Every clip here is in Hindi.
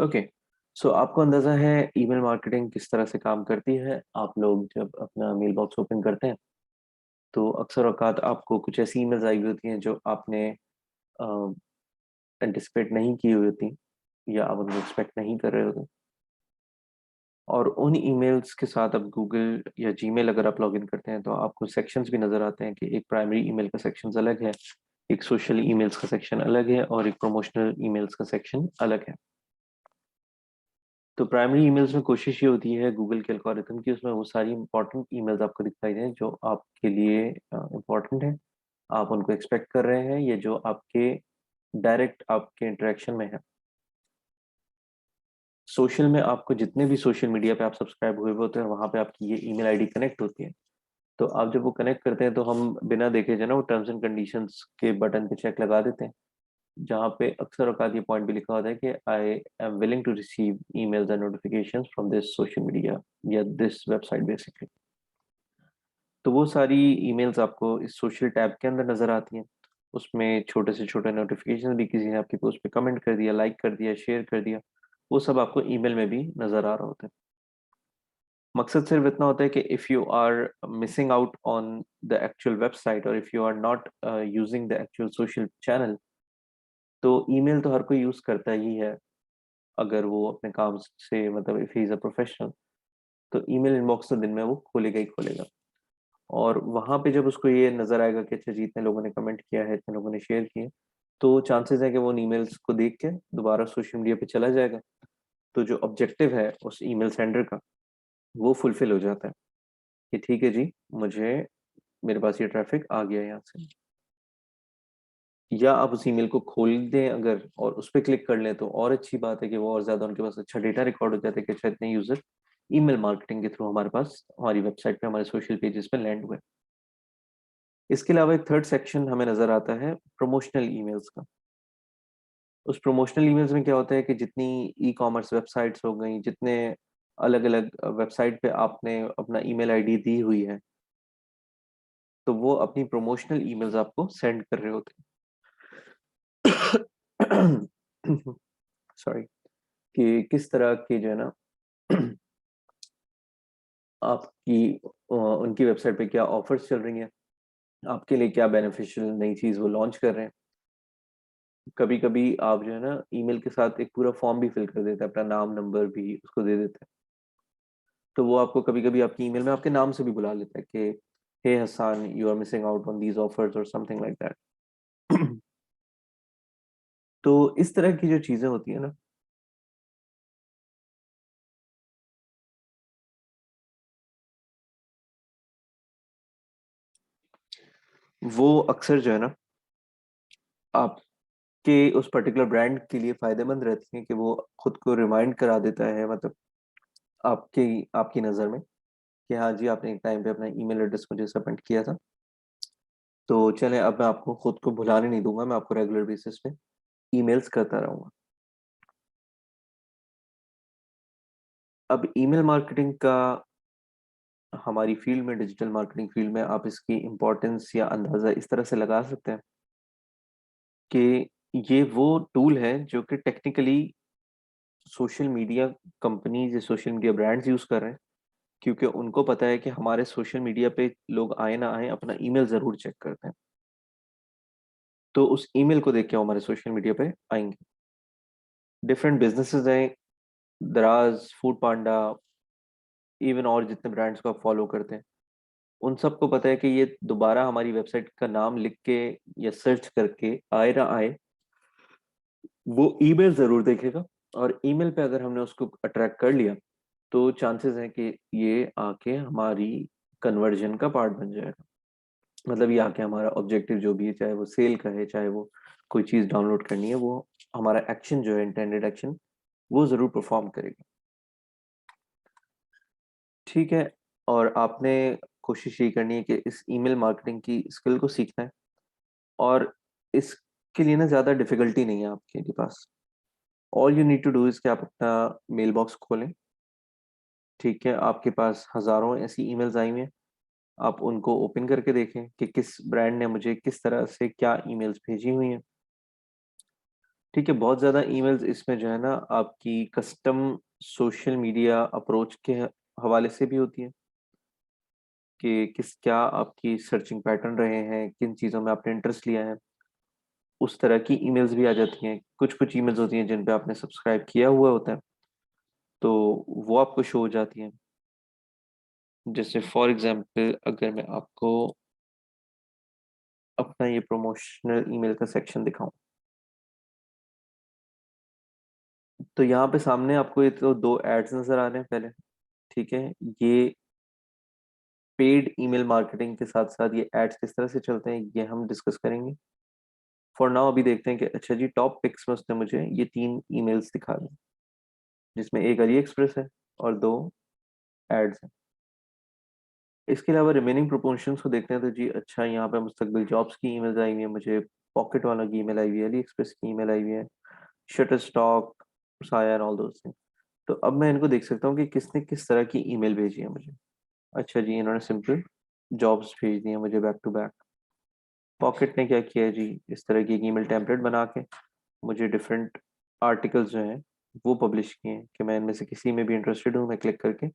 ओके। सो आपको अंदाजा है ईमेल मार्केटिंग किस तरह से काम करती है। आप लोग जब अपना मेल बॉक्स ओपन करते हैं तो अक्सर औकात आपको कुछ ऐसी ईमेल्स आई हुई होती हैं जो आपने एंटिसिपेट नहीं की हुई होती या आप उनको एक्सपेक्ट नहीं कर रहे होते। और उन ईमेल्स के साथ अब गूगल या जीमेल अगर आप लॉगिन करते हैं तो आपको सेक्शंस भी नज़र आते हैं कि एक प्राइमरी ईमेल का सेक्शन अलग है, एक सोशल ईमेल्स का सेक्शन अलग है और एक प्रमोशनल ईमेल्स का सेक्शन अलग है। तो प्राइमरी ईमेल्स में कोशिश ये होती है गूगल के एल्गोरिथम की, उसमें वो सारी इंपॉर्टेंट ईमेल्स आपको दिखाई दें जो आपके लिए इंपॉर्टेंट है, आप उनको एक्सपेक्ट कर रहे हैं, या जो आपके डायरेक्ट आपके इंटरेक्शन में है। सोशल में आपको जितने भी सोशल मीडिया पे आप सब्सक्राइब हुए हुए होते हैं वहां पे आपकी ये ईमेल आईडी कनेक्ट होती है। तो आप जब वो कनेक्ट करते हैं तो हम बिना देखे जो है ना वो टर्म्स एंड कंडीशंस के बटन पे चेक लगा देते हैं, जहाँ पे अक्सर औकात ये पॉइंट भी लिखा होता है कि I am willing to receive emails and notifications from this social media या दिस वेबसाइट बेसिकली। तो वो सारी ईमेल्स आपको इस सोशल टैब के अंदर नजर आती हैं। उसमें छोटे से छोटे नोटिफिकेशन भी, किसी ने आपकी पोस्ट पे कमेंट कर दिया, लाइक कर दिया, शेयर कर दिया, वो सब आपको ईमेल में भी नजर आ रहा होता है। मकसद सिर्फ इतना होता है कि if you are missing out on the actual website और if you are not using the actual social channel, तो ईमेल तो हर कोई यूज़ करता ही है। अगर वो अपने काम से मतलब if he is a professional, तो ईमेल इनबॉक्स तो दिन में वो खोलेगा ही खोलेगा। और वहाँ पे जब उसको ये नज़र आएगा कि अच्छा जी इतने लोगों ने कमेंट किया है, इतने लोगों ने शेयर किए, तो चांसेस है कि वो उन ईमेल्स को देख के दोबारा सोशल मीडिया पे चला जाएगा। तो जो ऑब्जेक्टिव है उस ईमेल सेंडर का, वो फुलफिल हो जाता है कि ठीक है जी, मुझे मेरे पास ये ट्रैफिक आ गया यहाँ से। या आप उस ईमेल को खोल दें अगर और उस पर क्लिक कर लें तो और अच्छी बात है कि वो और ज्यादा उनके पास अच्छा डेटा रिकॉर्ड हो जाता है कि अच्छा इतने यूजर ईमेल मार्केटिंग के थ्रू हमारे पास हमारी वेबसाइट पे हमारे सोशल पेजेस पे लैंड हुए। इसके अलावा एक थर्ड सेक्शन हमें नजर आता है प्रमोशनल ईमेल्स का। उस प्रमोशनल ईमेल्स में क्या होता है कि जितनी ई कॉमर्स वेबसाइट्स हो गई, जितने अलग अलग वेबसाइट पे आपने अपना ईमेल आईडी दी हुई है, तो वो अपनी प्रमोशनल ईमेल्स आपको सेंड कर रहे होते हैं। सॉरी। कि किस तरह की जो है ना आपकी उनकी वेबसाइट पे क्या ऑफर्स चल रही हैं, आपके लिए क्या बेनिफिशियल नई चीज़ वो लॉन्च कर रहे हैं। कभी कभी आप जो है ना ईमेल के साथ एक पूरा फॉर्म भी फिल कर देते हैं, अपना नाम नंबर भी उसको दे देते हैं। तो वो आपको कभी कभी आपकी ईमेल में आपके नाम से भी बुला लेता है कि hey Hasan, you are missing out on these offers और समथिंग लाइक दैट। तो इस तरह की जो चीज़ें होती है ना, वो अक्सर जो है ना आपके उस पर्टिकुलर ब्रांड के लिए फायदेमंद रहती हैं कि वो खुद को रिमाइंड करा देता है, मतलब आपकी आपकी नज़र में कि हाँ जी आपने एक टाइम पे अपना ईमेल एड्रेस मुझे सबमिट किया था। तो चलें, अब मैं आपको खुद को भुलाने नहीं दूंगा, मैं आपको रेगुलर बेसिस पे ईमेल्स करता रहूंगा। अब ईमेल मार्केटिंग का हमारी फील्ड में, डिजिटल मार्केटिंग फील्ड में, आप इसकी इम्पोर्टेंस या अंदाज़ा इस तरह से लगा सकते हैं कि ये वो टूल है जो कि टेक्निकली सोशल मीडिया कंपनीज या सोशल मीडिया ब्रांड्स यूज़ कर रहे हैं, क्योंकि उनको पता है कि हमारे सोशल मीडिया पे लोग आए ना आए अपना ईमेल ज़रूर चेक करते हैं। तो उस ईमेल को देख के वो हमारे सोशल मीडिया पे आएंगे। डिफरेंट बिजनेसेस हैं, दराज, फूड पांडा, इवन और जितने ब्रांड्स को आप फॉलो करते हैं, उन सबको पता है कि ये दोबारा हमारी वेबसाइट का नाम लिख के या सर्च करके आए ना आए, वो ईमेल जरूर देखेगा। और ईमेल पे अगर हमने उसको अट्रैक्ट कर लिया तो चांसेस हैं कि ये आके हमारी कन्वर्जन का पार्ट बन जाएगा। मतलब ये आके हमारा ऑब्जेक्टिव जो भी है, चाहे वो सेल का है, चाहे वो कोई चीज़ डाउनलोड करनी है, वो हमारा एक्शन जो है, इंटेंडेड एक्शन, वो जरूर परफॉर्म करेगा। ठीक है। और आपने कोशिश ये करनी है कि इस ईमेल मार्केटिंग की स्किल को सीखना है। और इसके लिए ना ज़्यादा डिफिकल्टी नहीं है आपके पास। All you need to do is कि आप अपना मेल बॉक्स खोलें। ठीक है, आपके पास हज़ारों ऐसी ईमेल्स आई हुई हैं, आप उनको ओपन करके देखें कि किस ब्रांड ने मुझे किस तरह से क्या ईमेल्स भेजी हुई हैं। ठीक है, बहुत ज़्यादा ईमेल्स इसमें जो है ना आपकी कस्टम सोशल मीडिया अप्रोच के हवाले से भी होती है कि क्या आपकी सर्चिंग पैटर्न रहे हैं, किन चीज़ों में आपने इंटरेस्ट लिया है, उस तरह की ईमेल्स भी आ जाती हैं। कुछ ईमेल्स होती हैं जिन पे आपने सब्सक्राइब किया हुआ होता है, तो वो आपको शो हो जाती हैं। जैसे फॉर एग्जांपल अगर मैं आपको अपना ये प्रमोशनल ईमेल का सेक्शन दिखाऊं, तो यहाँ पे सामने आपको ये तो दो एड्स नजर आ रहे हैं पहले। ठीक है, ये पेड ईमेल मार्केटिंग के साथ साथ ये एड्स किस तरह से चलते हैं ये हम डिस्कस करेंगे। फॉर नाउ अभी देखते हैं कि अच्छा जी, टॉप पिक्स में उसने मुझे ये 3 ईमेल्स दिखा दी, जिसमें एक अली एक्सप्रेस है और 2 एड्स हैं। इसके अलावा रिमेनिंग प्रोपोर्शंस को देखते हैं तो जी अच्छा, यहाँ पे मुस्तकबिल जॉब्स की ईमेल्स आई हुई है, मुझे पॉकेट वालों की ईमेल आई हुई है, अली एक्सप्रेस की ईमेल आई हुई है, शटर स्टॉक, साया एंड ऑल दोस थिंग्स। तो अब मैं इनको देख सकता हूँ कि किसने किस तरह की ईमेल भेजी है मुझे। अच्छा जी, इन्होंने सिंपल जॉब्स भेज दिए मुझे बैक टू बैक। पॉकेट ने क्या किया है जी, इस तरह की एक ईमेल टेम्पलेट बना के मुझे डिफरेंट आर्टिकल्स जो हैं वो पब्लिश किए हैं कि मैं इनमें से किसी में भी इंटरेस्टेड हूँ, मैं क्लिक करके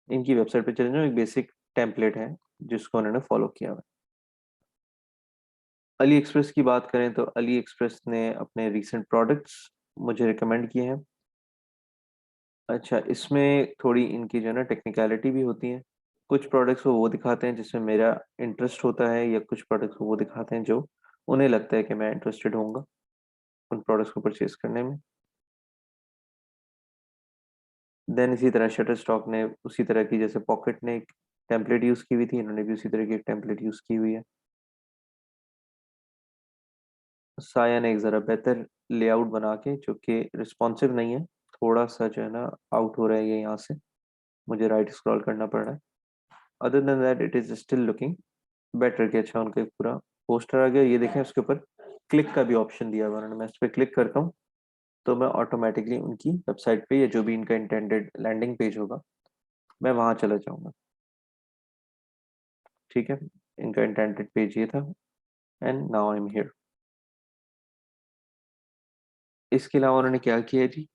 इनकी वेबसाइट पे चले जाऊँ। एक बेसिक टेम्पलेट है जिसको उन्होंने फॉलो किया हुआ है। अली एक्सप्रेस की बात करें तो अली एक्सप्रेस ने अपने रीसेंट प्रोडक्ट्स मुझे रिकमेंड किए हैं। अच्छा, इसमें थोड़ी इनकी जो है ना टेक्निकलिटी भी होती है। कुछ प्रोडक्ट्स वो दिखाते हैं जिसमें मेरा इंटरेस्ट होता है, या कुछ प्रोडक्ट्स वो दिखाते हैं जो उन्हें लगता है कि मैं इंटरेस्टेड होऊंगा उन प्रोडक्ट्स को परचेज करने में। देन इसी तरह शटर स्टॉक ने उसी तरह की, जैसे पॉकेट ने एक टेम्पलेट यूज़ की हुई थी, इन्होंने भी उसी तरह की एक टेम्पलेट यूज़ की हुई है। साया ने एक ज़रा बेहतर लेआउट बना के, जो कि रिस्पॉन्सिव नहीं है, थोड़ा सा जो है ना आउट हो रहा है ये यहाँ से, मुझे राइट स्क्रॉल करना पड़ रहा है। Other than that it is still looking better. कि अच्छा, उनका एक पूरा पोस्टर आ गया, ये देखें उसके ऊपर क्लिक का भी ऑप्शन दिया हुआ है उन्होंने। मैं इस पर क्लिक करता हूँ तो मैं ऑटोमेटिकली उनकी वेबसाइट पे, या जो भी इनका इंटेंडेड लैंडिंग पेज होगा, मैं वहाँ चला जाऊँगा। ठीक है, इनका इंटेंडेड पेज ये था, and now I am here. इसके अलावा उन्होंने क्या किया है जी,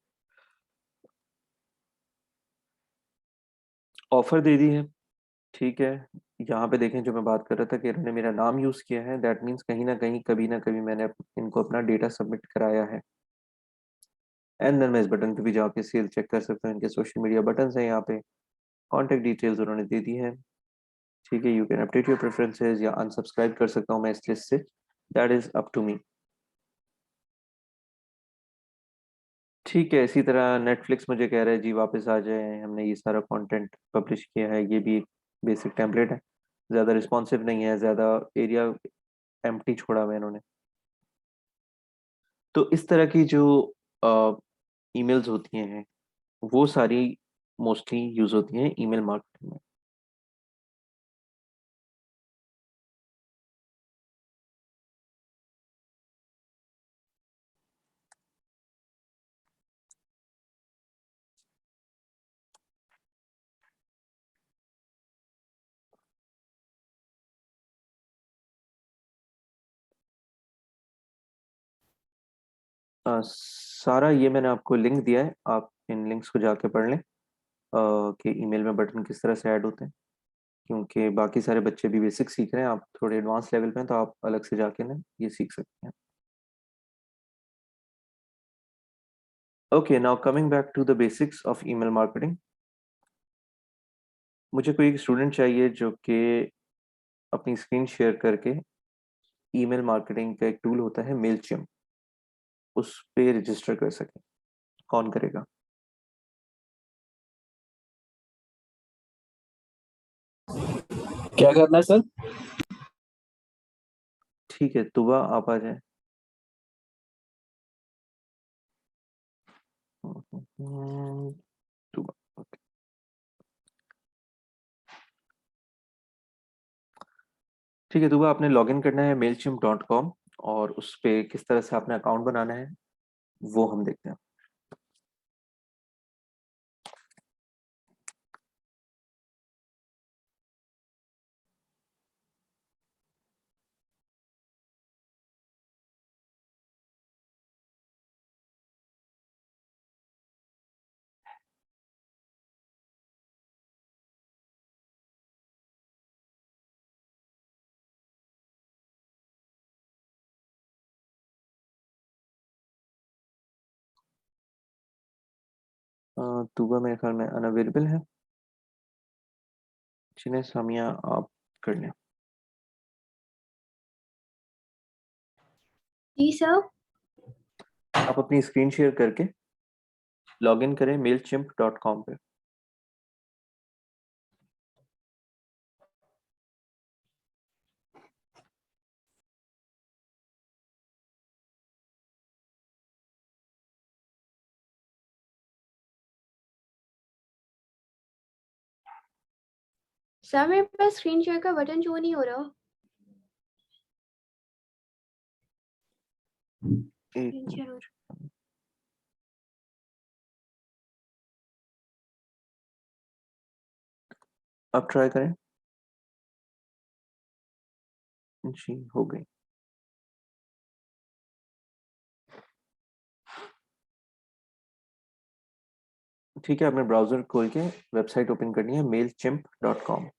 ऑफर दे दी है। ठीक है, यहाँ पे देखें जो मैं बात कर रहा था कि इन्होंने मेरा नाम यूज़ किया है, दैट मीन्स कहीं ना कभी मैंने इनको अपना डेटा सबमिट कराया है। एंड देन मैं इस बटन पे भी जाके सेल चेक कर सकता हूँ। इनके सोशल मीडिया बटन है यहाँ पे, कॉन्टेक्ट डिटेल्स उन्होंने दे दी है। ठीक है, you can update your preferences, या अनसब्सक्राइब कर सकता हूँ मैं इस लिस्ट से, that is up to me. ठीक है, इसी तरह नेटफ्लिक्स मुझे कह रहा है जी वापस आ जाए, हमने ये सारा कंटेंट पब्लिश किया है। ये भी एक बेसिक टेम्पलेट है, ज़्यादा रिस्पॉन्सिव नहीं है, ज़्यादा एरिया एम्प्टी छोड़ा हुआ है इन्होंने। तो इस तरह की जो ईमेल्स होती हैं वो सारी मोस्टली यूज़ होती हैं ईमेल मार्केटिंग में। सारा ये मैंने आपको लिंक दिया है, आप इन लिंक्स को जाके पढ़ लें कि ईमेल में बटन किस तरह से ऐड होते हैं। क्योंकि बाकी सारे बच्चे भी बेसिक सीख रहे हैं, आप थोड़े एडवांस लेवल पे हैं, तो आप अलग से जाके ना ये सीख सकते हैं। Okay, now coming back to the basics of email marketing. मुझे कोई एक स्टूडेंट चाहिए जो कि अपनी स्क्रीन शेयर करके ईमेल मार्केटिंग का एक टूल होता है मेलचिम, उस पे रजिस्टर कर सके। कौन करेगा? क्या करना है सर? ठीक है, तुबा आप आ जाए। तुबा, ओके। ठीक है तुबा, आपने लॉगिन करना है mailchimp.com, और उस पे किस तरह से आपने अकाउंट बनाना है वो हम देखते हैं। तुबा मेरे ख्याल में अनअवेलेबल है। चलिए सामिया आप कर लें। जी सर। आप अपनी स्क्रीन शेयर करके लॉगिन करें mailchimp.com पे। सर मेरे पास स्क्रीन शेयर का बटन शो नहीं हो रहा। एक स्क्रीन शेयर हो आप ट्राई करें। जी हो गई। ठीक है, आपने ब्राउजर खोल के वेबसाइट ओपन करनी है mailchimp.com।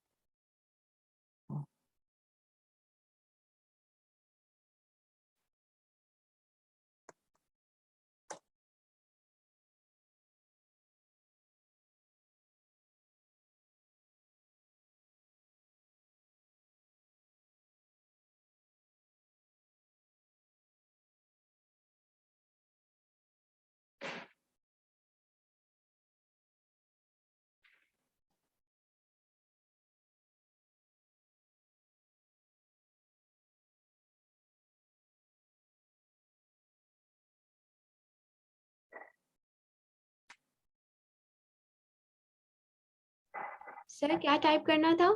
सर क्या टाइप करना था?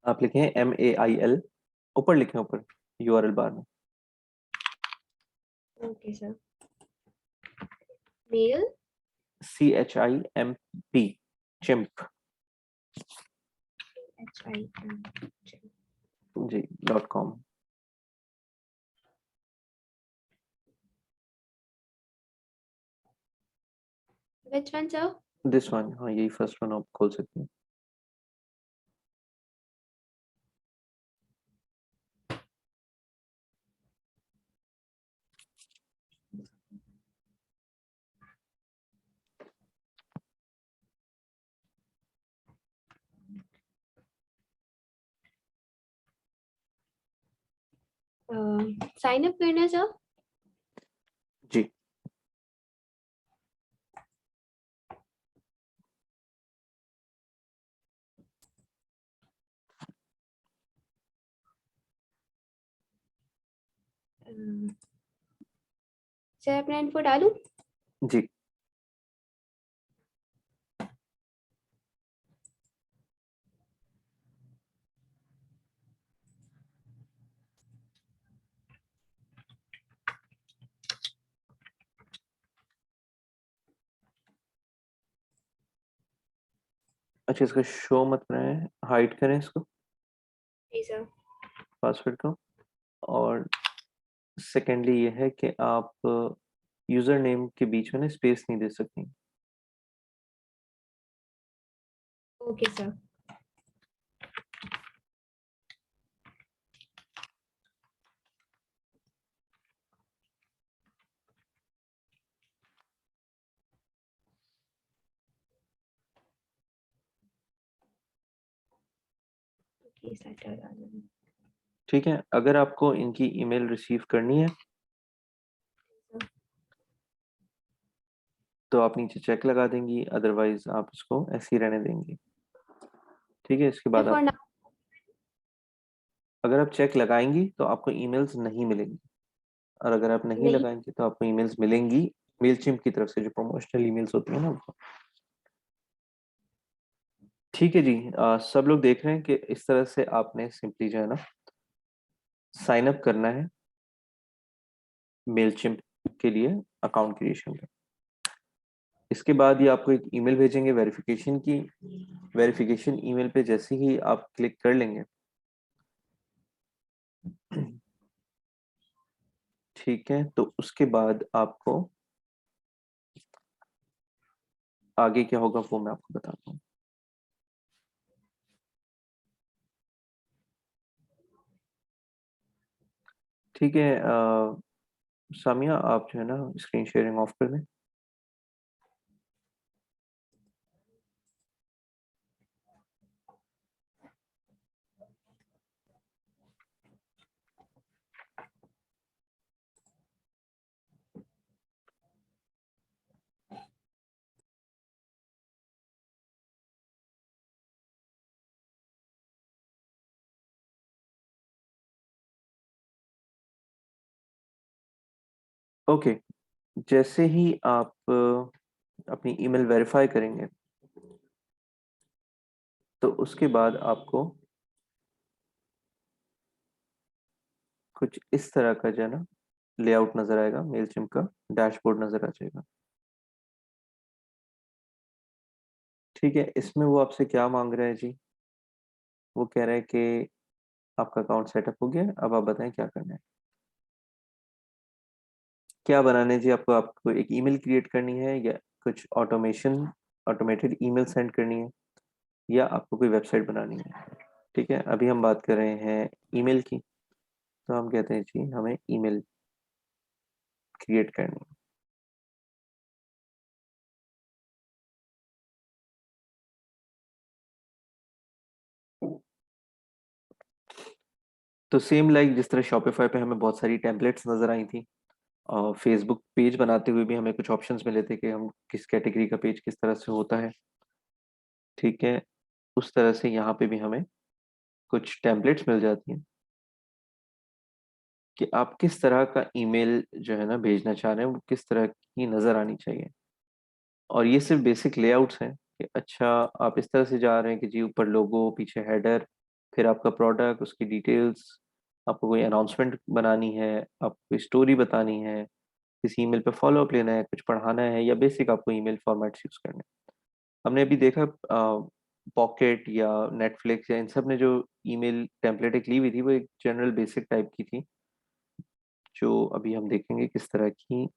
आप लिखें MAIL, ऊपर लिखें, ऊपर URL बार में। Okay sir. Mail CHIMP, chimp HIM जी .com। Which one sir? This one, हाँ यही फर्स्ट वन आप खोल सकते हैं। साइन अप करना है सर। जी सर अपना इन्फो डालूं? जी। अच्छा, इसका शो मत बनाए, हाइड करें इसको, जी सर। पासवर्ड को। और सेकेंडली ये है कि आप यूजर नेम के बीच में ना स्पेस नहीं दे सकती। Okay sir. Okay sir. ठीक है, अगर आपको इनकी ईमेल रिसीव करनी है तो आप नीचे चेक लगा देंगी, अदरवाइज आप इसको ऐसे ही रहने देंगी। ठीक है, इसके बाद फॉर आप नाउ। अगर आप चेक लगाएंगी तो आपको ईमेल्स नहीं मिलेंगी, और अगर आप नहीं नहीं। लगाएंगे तो आपको ईमेल्स मिलेंगी मेलचिम्प की तरफ से, जो प्रमोशनल ईमेल्स होती है ना वो। ठीक है जी, सब लोग देख रहे हैं कि इस तरह से आपने सिंपली जो है ना साइन अप करना है मेलचिम्प के लिए अकाउंट क्रिएशन का। इसके बाद ये आपको एक ईमेल भेजेंगे वेरिफिकेशन की। वेरिफिकेशन ईमेल पे जैसे ही आप क्लिक कर लेंगे, ठीक है, तो उसके बाद आपको आगे क्या होगा वो मैं आपको बताता हूँ। ठीक है, सामिया आप जो है ना स्क्रीन शेयरिंग ऑफ कर दें। ओके, जैसे ही आप अपनी ईमेल वेरीफाई करेंगे तो उसके बाद आपको कुछ इस तरह का जो है ना लेआउट नजर आएगा, मेलचिम्प का डैशबोर्ड नजर आ जाएगा। ठीक है, इसमें वो आपसे क्या मांग रहा है जी? वो कह रहा है कि आपका अकाउंट सेटअप हो गया है, अब आप बताएं क्या करना है। क्या बनाना है जी आपको? आपको एक ईमेल क्रिएट करनी है या कुछ ऑटोमेटेड ईमेल सेंड करनी है, या आपको कोई वेबसाइट बनानी है? ठीक है, अभी हम बात कर रहे हैं ईमेल की, तो हम कहते हैं जी हमें ईमेल क्रिएट करनी है। तो सेम लाइक जिस तरह शॉपिफाई पे हमें बहुत सारी टेम्पलेट्स नजर आई थी, और फेसबुक पेज बनाते हुए भी हमें कुछ ऑप्शंस मिले थे कि हम किस कैटेगरी का पेज किस तरह से होता है। ठीक है, उस तरह से यहाँ पे भी हमें कुछ टेम्पलेट्स मिल जाती हैं कि आप किस तरह का ईमेल जो है ना भेजना चाह रहे हैं, वो किस तरह की नज़र आनी चाहिए। और ये सिर्फ बेसिक लेआउट्स हैं कि अच्छा आप इस तरह से जा रहे हैं कि जी ऊपर लोगो, पीछे हेडर, फिर आपका प्रोडक्ट, उसकी डिटेल्स, आपको कोई अनाउंसमेंट बनानी है, आपको कोई स्टोरी बतानी है, किसी ईमेल पे फॉलो अप लेना है, कुछ पढ़ाना है, या बेसिक आपको ईमेल फॉर्मेट्स यूज़ करने हैं। हमने अभी देखा पॉकेट या नेटफ्लिक्स या इन सब ने जो ईमेल टेम्पलेट एक ली हुई थी, वो एक जनरल बेसिक टाइप की थी, जो अभी हम देखेंगे किस तरह की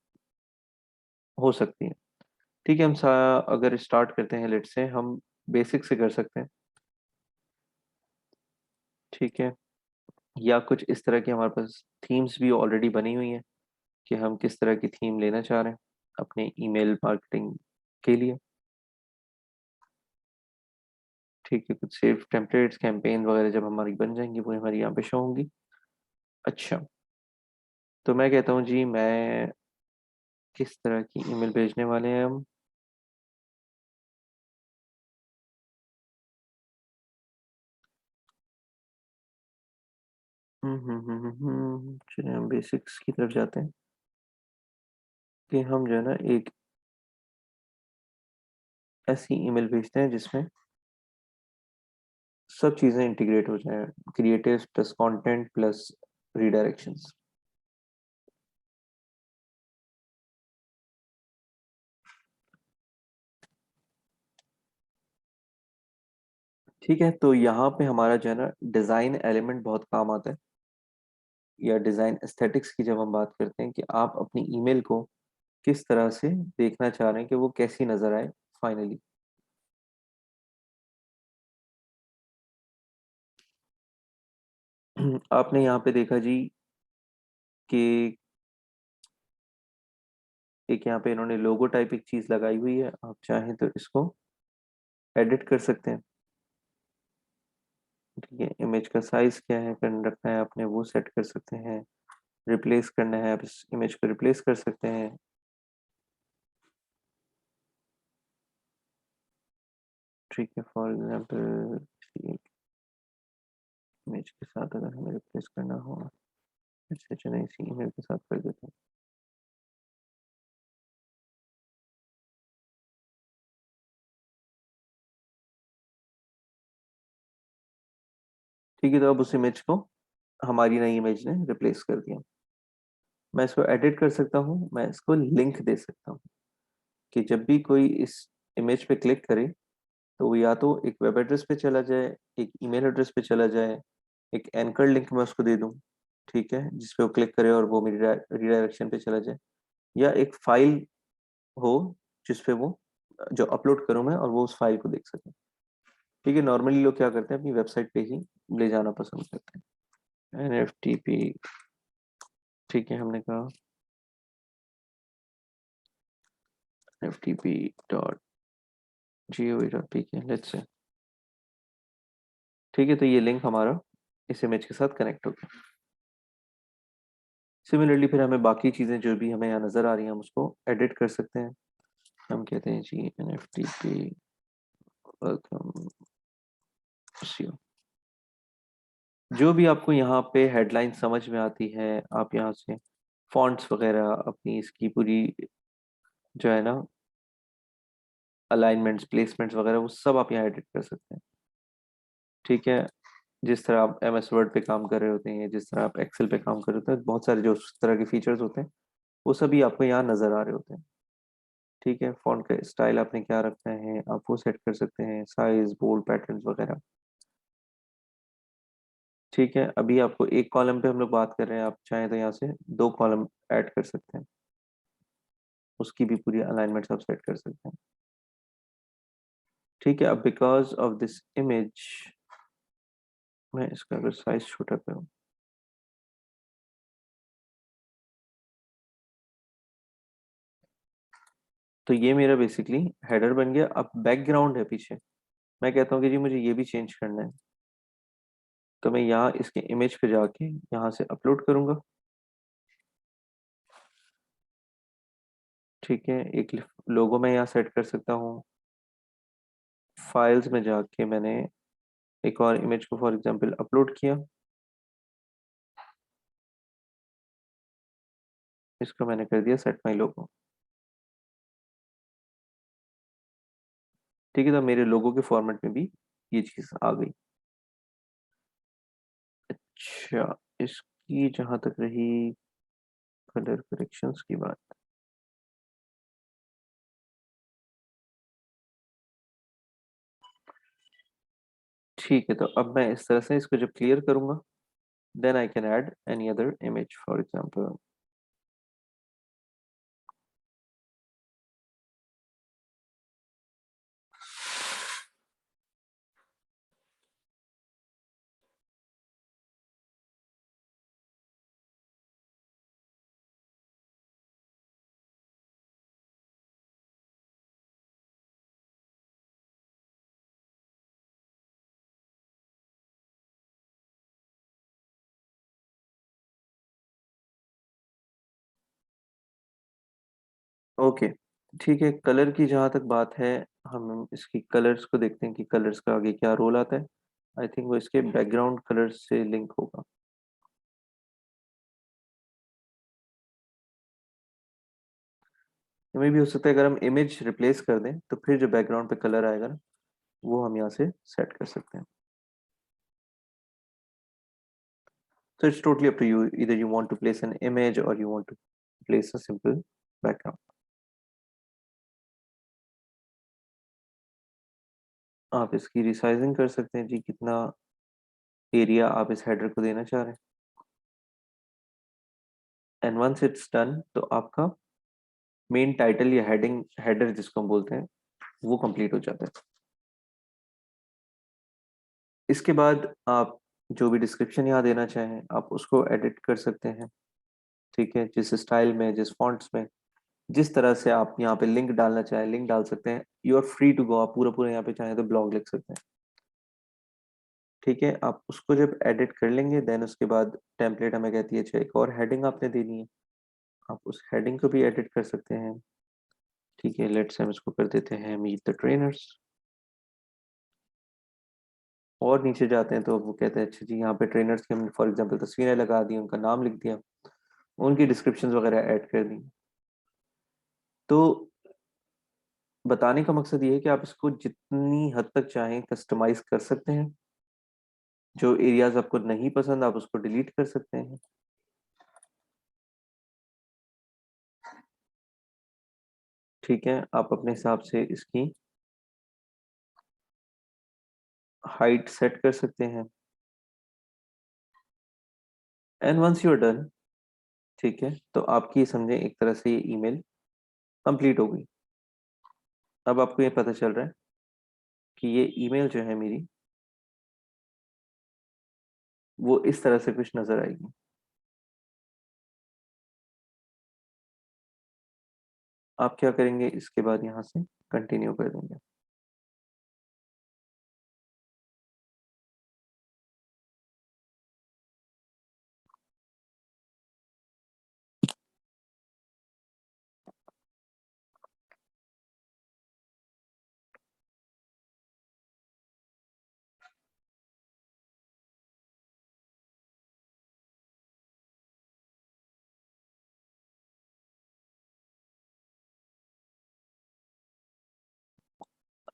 हो सकती है। ठीक है, अगर स्टार्ट करते हैं, लेट से हम बेसिक से कर सकते हैं। ठीक है, या कुछ इस तरह की हमारे पास थीम्स भी ऑलरेडी बनी हुई हैं कि हम किस तरह की थीम लेना चाह रहे हैं अपने ईमेल मार्केटिंग के लिए। ठीक है, कुछ सेव टेम्पलेट्स, कैंपेन वगैरह जब हमारी बन जाएंगी वो हमारी यहाँ पे शो होंगी। अच्छा, तो मैं कहता हूँ जी, मैं किस तरह की ईमेल भेजने वाले हैं हम? चलिए हम बेसिक्स की तरफ जाते हैं कि हम जो है ना एक ऐसी ईमेल भेजते हैं जिसमें सब चीज़ें इंटीग्रेट हो जाए, क्रिएटिव प्लस कंटेंट प्लस रीडायरेक्शंस। ठीक है, तो यहाँ पे हमारा जो है ना डिज़ाइन एलिमेंट बहुत काम आता है, या डिज़ाइन एस्थेटिक्स की जब हम बात करते हैं कि आप अपनी ईमेल को किस तरह से देखना चाह रहे हैं कि वो कैसी नज़र आए फाइनली। आपने यहाँ पे देखा जी कि एक यहाँ पे इन्होंने लोगो टाइप एक चीज़ लगाई हुई है, आप चाहें तो इसको एडिट कर सकते हैं। ठीक है, इमेज का साइज क्या है करना रखना है आपने, वो सेट कर सकते हैं। रिप्लेस करना है, आप इस इमेज को रिप्लेस कर सकते हैं। ठीक है, फॉर एग्जांपल इमेज के साथ अगर हमें रिप्लेस करना हो, अच्छा चलिए इसी ईमेल के साथ कर देते हैं। ठीक है, तो अब उस इमेज को हमारी नई इमेज ने रिप्लेस कर दिया। मैं इसको एडिट कर सकता हूँ, मैं इसको लिंक दे सकता हूँ कि जब भी कोई इस इमेज पे क्लिक करे तो वो या तो एक वेब एड्रेस पे चला जाए, एक ईमेल एड्रेस पे चला जाए, एक एंकर लिंक मैं उसको दे दूँ, ठीक है, जिस पे वो क्लिक करे और वो मेरी रिडायरेक्शन पे चला जाए, या एक फाइल हो जिस पे वो जो अपलोड करूँ मैं और वो उस फाइल को देख सके। ठीक है, नॉर्मली लोग क्या करते हैं अपनी वेबसाइट पे ही ले जाना पसंद करते हैं। NFTP, ठीक है, हमने कहा ftp.gov.pk, लेट्स से। ठीक है, तो ये लिंक हमारा इस इमेज के साथ कनेक्ट हो गया। सिमिलरली फिर हमें बाकी चीज़ें जो भी हमें यहाँ नज़र आ रही हैं हम उसको एडिट कर सकते हैं। हम कहते हैं जी NFTP वेलकम, जो भी आपको यहाँ पे हेडलाइन समझ में आती है आप यहाँ से फॉन्ट्स वगैरह, अपनी इसकी पूरी जो है ना अलाइनमेंट्स, प्लेसमेंट्स वगैरह, वो सब आप यहाँ एडिट कर सकते हैं। ठीक है, जिस तरह आप एम एस वर्ड पे काम कर रहे होते हैं, जिस तरह आप एक्सेल पे काम कर रहे होते हैं, बहुत सारे जो उस तरह के फीचर्स होते हैं वो सभी आपको यहाँ नज़र आ रहे होते हैं। ठीक है, फॉन्ट का स्टाइल आपने क्या रखना है आप वो सेट कर सकते हैं, साइज, बोल्ड, पैटर्न्स वगैरह। ठीक है, अभी आपको एक कॉलम पे हम लोग बात कर रहे हैं, आप चाहें तो यहाँ से 2 कॉलम ऐड कर सकते हैं, उसकी भी पूरी अलाइनमेंट आप सेट कर सकते हैं। ठीक है, अब बिकॉज ऑफ दिस इमेज मैं इसका अगर साइज छोटा करूँ, तो ये मेरा बेसिकली हेडर बन गया। अब बैकग्राउंड है पीछे, मैं कहता हूँ कि जी मुझे ये भी चेंज करना है, तो मैं यहाँ इसके इमेज पे जाके यहाँ से अपलोड करूंगा। ठीक है, एक लोगो मैं यहाँ सेट कर सकता हूँ। फाइल्स में जाके मैंने एक और इमेज को फॉर एग्जांपल अपलोड किया, इसको मैंने कर दिया सेट माई लोगो। ठीक है, तो मेरे लोगो के फॉर्मेट में भी ये चीज आ गई। अच्छा, इसकी जहां तक रही कलर करेक्शंस की बात, ठीक है, तो अब मैं इस तरह से इसको जब क्लियर करूंगा, then I can add any other image for example. Okay, ठीक है, कलर की जहाँ तक बात है, हम इसकी कलर्स को देखते हैं कि कलर्स का आगे क्या रोल आता है। आई थिंक वो इसके बैकग्राउंड कलर से लिंक होगा। में भी हो सकता है अगर हम इमेज रिप्लेस कर दें तो फिर जो बैकग्राउंड पे कलर आएगा ना, वो हम यहाँ से सेट कर सकते हैं। So it's totally up to you. Either you want to place an image or you want to place a simple background. आप इसकी रिसाइजिंग कर सकते हैं जी, कितना एरिया आप इस हेडर को देना चाह रहे हैं। एंड वंस इट्स डन, तो आपका मेन टाइटल या हेडिंग, हेडर जिसको हम बोलते हैं, वो कंप्लीट हो जाता है। इसके बाद आप जो भी डिस्क्रिप्शन यहाँ देना चाहें आप उसको एडिट कर सकते हैं। ठीक है, जिस स्टाइल में, जिस फॉन्ट्स में, जिस तरह से आप यहाँ पे लिंक डालना चाहें लिंक डाल सकते हैं। You are free to go, आप पूरा पूरा यहाँ पे चाहें तो ब्लॉग लिख सकते हैं। ठीक है, आप उसको जब एडिट कर लेंगे देन उसके बाद टेम्पलेट हमें कहती है अच्छा एक और हेडिंग आपने देनी है, आप उस हेडिंग को भी एडिट कर सकते हैं। ठीक है, लेट्स हम इसको कर देते हैं मीट द ट्रेनर्स। और नीचे जाते हैं तो वो कहते हैं अच्छा जी यहाँ पे ट्रेनर्स की हमने फॉर एग्जांपल तस्वीरें लगा दी, उनका नाम लिख दिया, उनकी डिस्क्रिप्शन वगैरह ऐड कर दी। तो बताने का मकसद ये है कि आप इसको जितनी हद तक चाहें कस्टमाइज कर सकते हैं। जो एरियाज आपको नहीं पसंद आप उसको डिलीट कर सकते हैं। ठीक है, आप अपने हिसाब से इसकी हाइट सेट कर सकते हैं। And once you are done, ठीक है, तो आपकी समझें एक तरह से ये ईमेल कंप्लीट हो गई। अब आपको ये पता चल रहा है कि ये ईमेल जो है मेरी, वो इस तरह से कुछ नजर आएगी। आप क्या करेंगे, इसके बाद यहाँ से कंटिन्यू कर देंगे।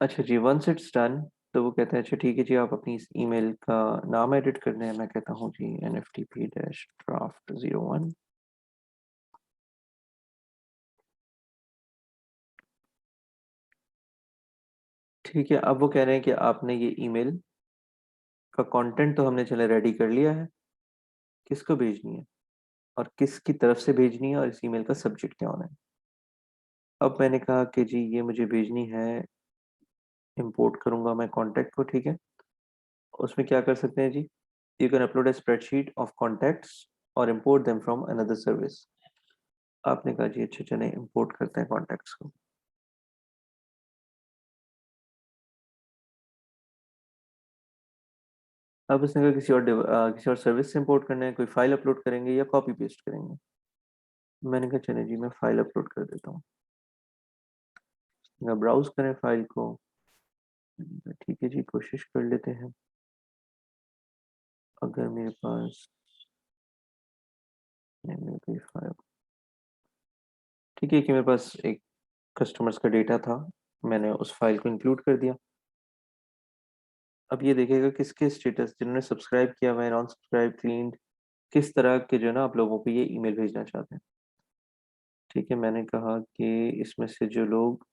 अच्छा जी, वंस इट्स डन तो वो कहते हैं अच्छा ठीक है जी, आप अपनी इस ईमेल का नाम एडिट कर दें। मैं कहता हूँ जी NFTP-draft01। ठीक है, अब वो कह रहे हैं कि आपने ये ईमेल का कंटेंट तो हमने चले रेडी कर लिया है, किसको भेजनी है और किसकी तरफ से भेजनी है और इस ईमेल का सब्जेक्ट क्या होना है। अब मैंने कहा कि जी ये मुझे भेजनी है, इंपोर्ट करूंगा मैं कॉन्टैक्ट को। ठीक है, उसमें क्या कर सकते हैं जी, you can upload a spreadsheet of contacts और import them from another service. आपने कहा जी अच्छा चलें इंपोर्ट करते हैं कॉन्टैक्ट्स को। अब उसने कहा किसी और सर्विस से इंपोर्ट करना है, कोई फाइल अपलोड करेंगे या कॉपी पेस्ट करेंगे। मैंने कहा चले जी मैं फाइल अपलोड कर देता हूँ। ब्राउज करें फाइल को। ठीक है जी, कोशिश कर लेते हैं। अगर मेरे पास मेरे कोई फाइल, ठीक है कि मेरे पास एक कस्टमर्स का डेटा था, मैंने उस फाइल को इंक्लूड कर दिया। अब ये देखेगा किसके स्टेटस, जिन्होंने सब्सक्राइब किया हुआ है, नॉन सब्सक्राइब, क्लीन, किस तरह के जो है ना आप लोगों को ये ईमेल भेजना चाहते हैं। ठीक है, मैंने कहा कि इसमें से जो लोग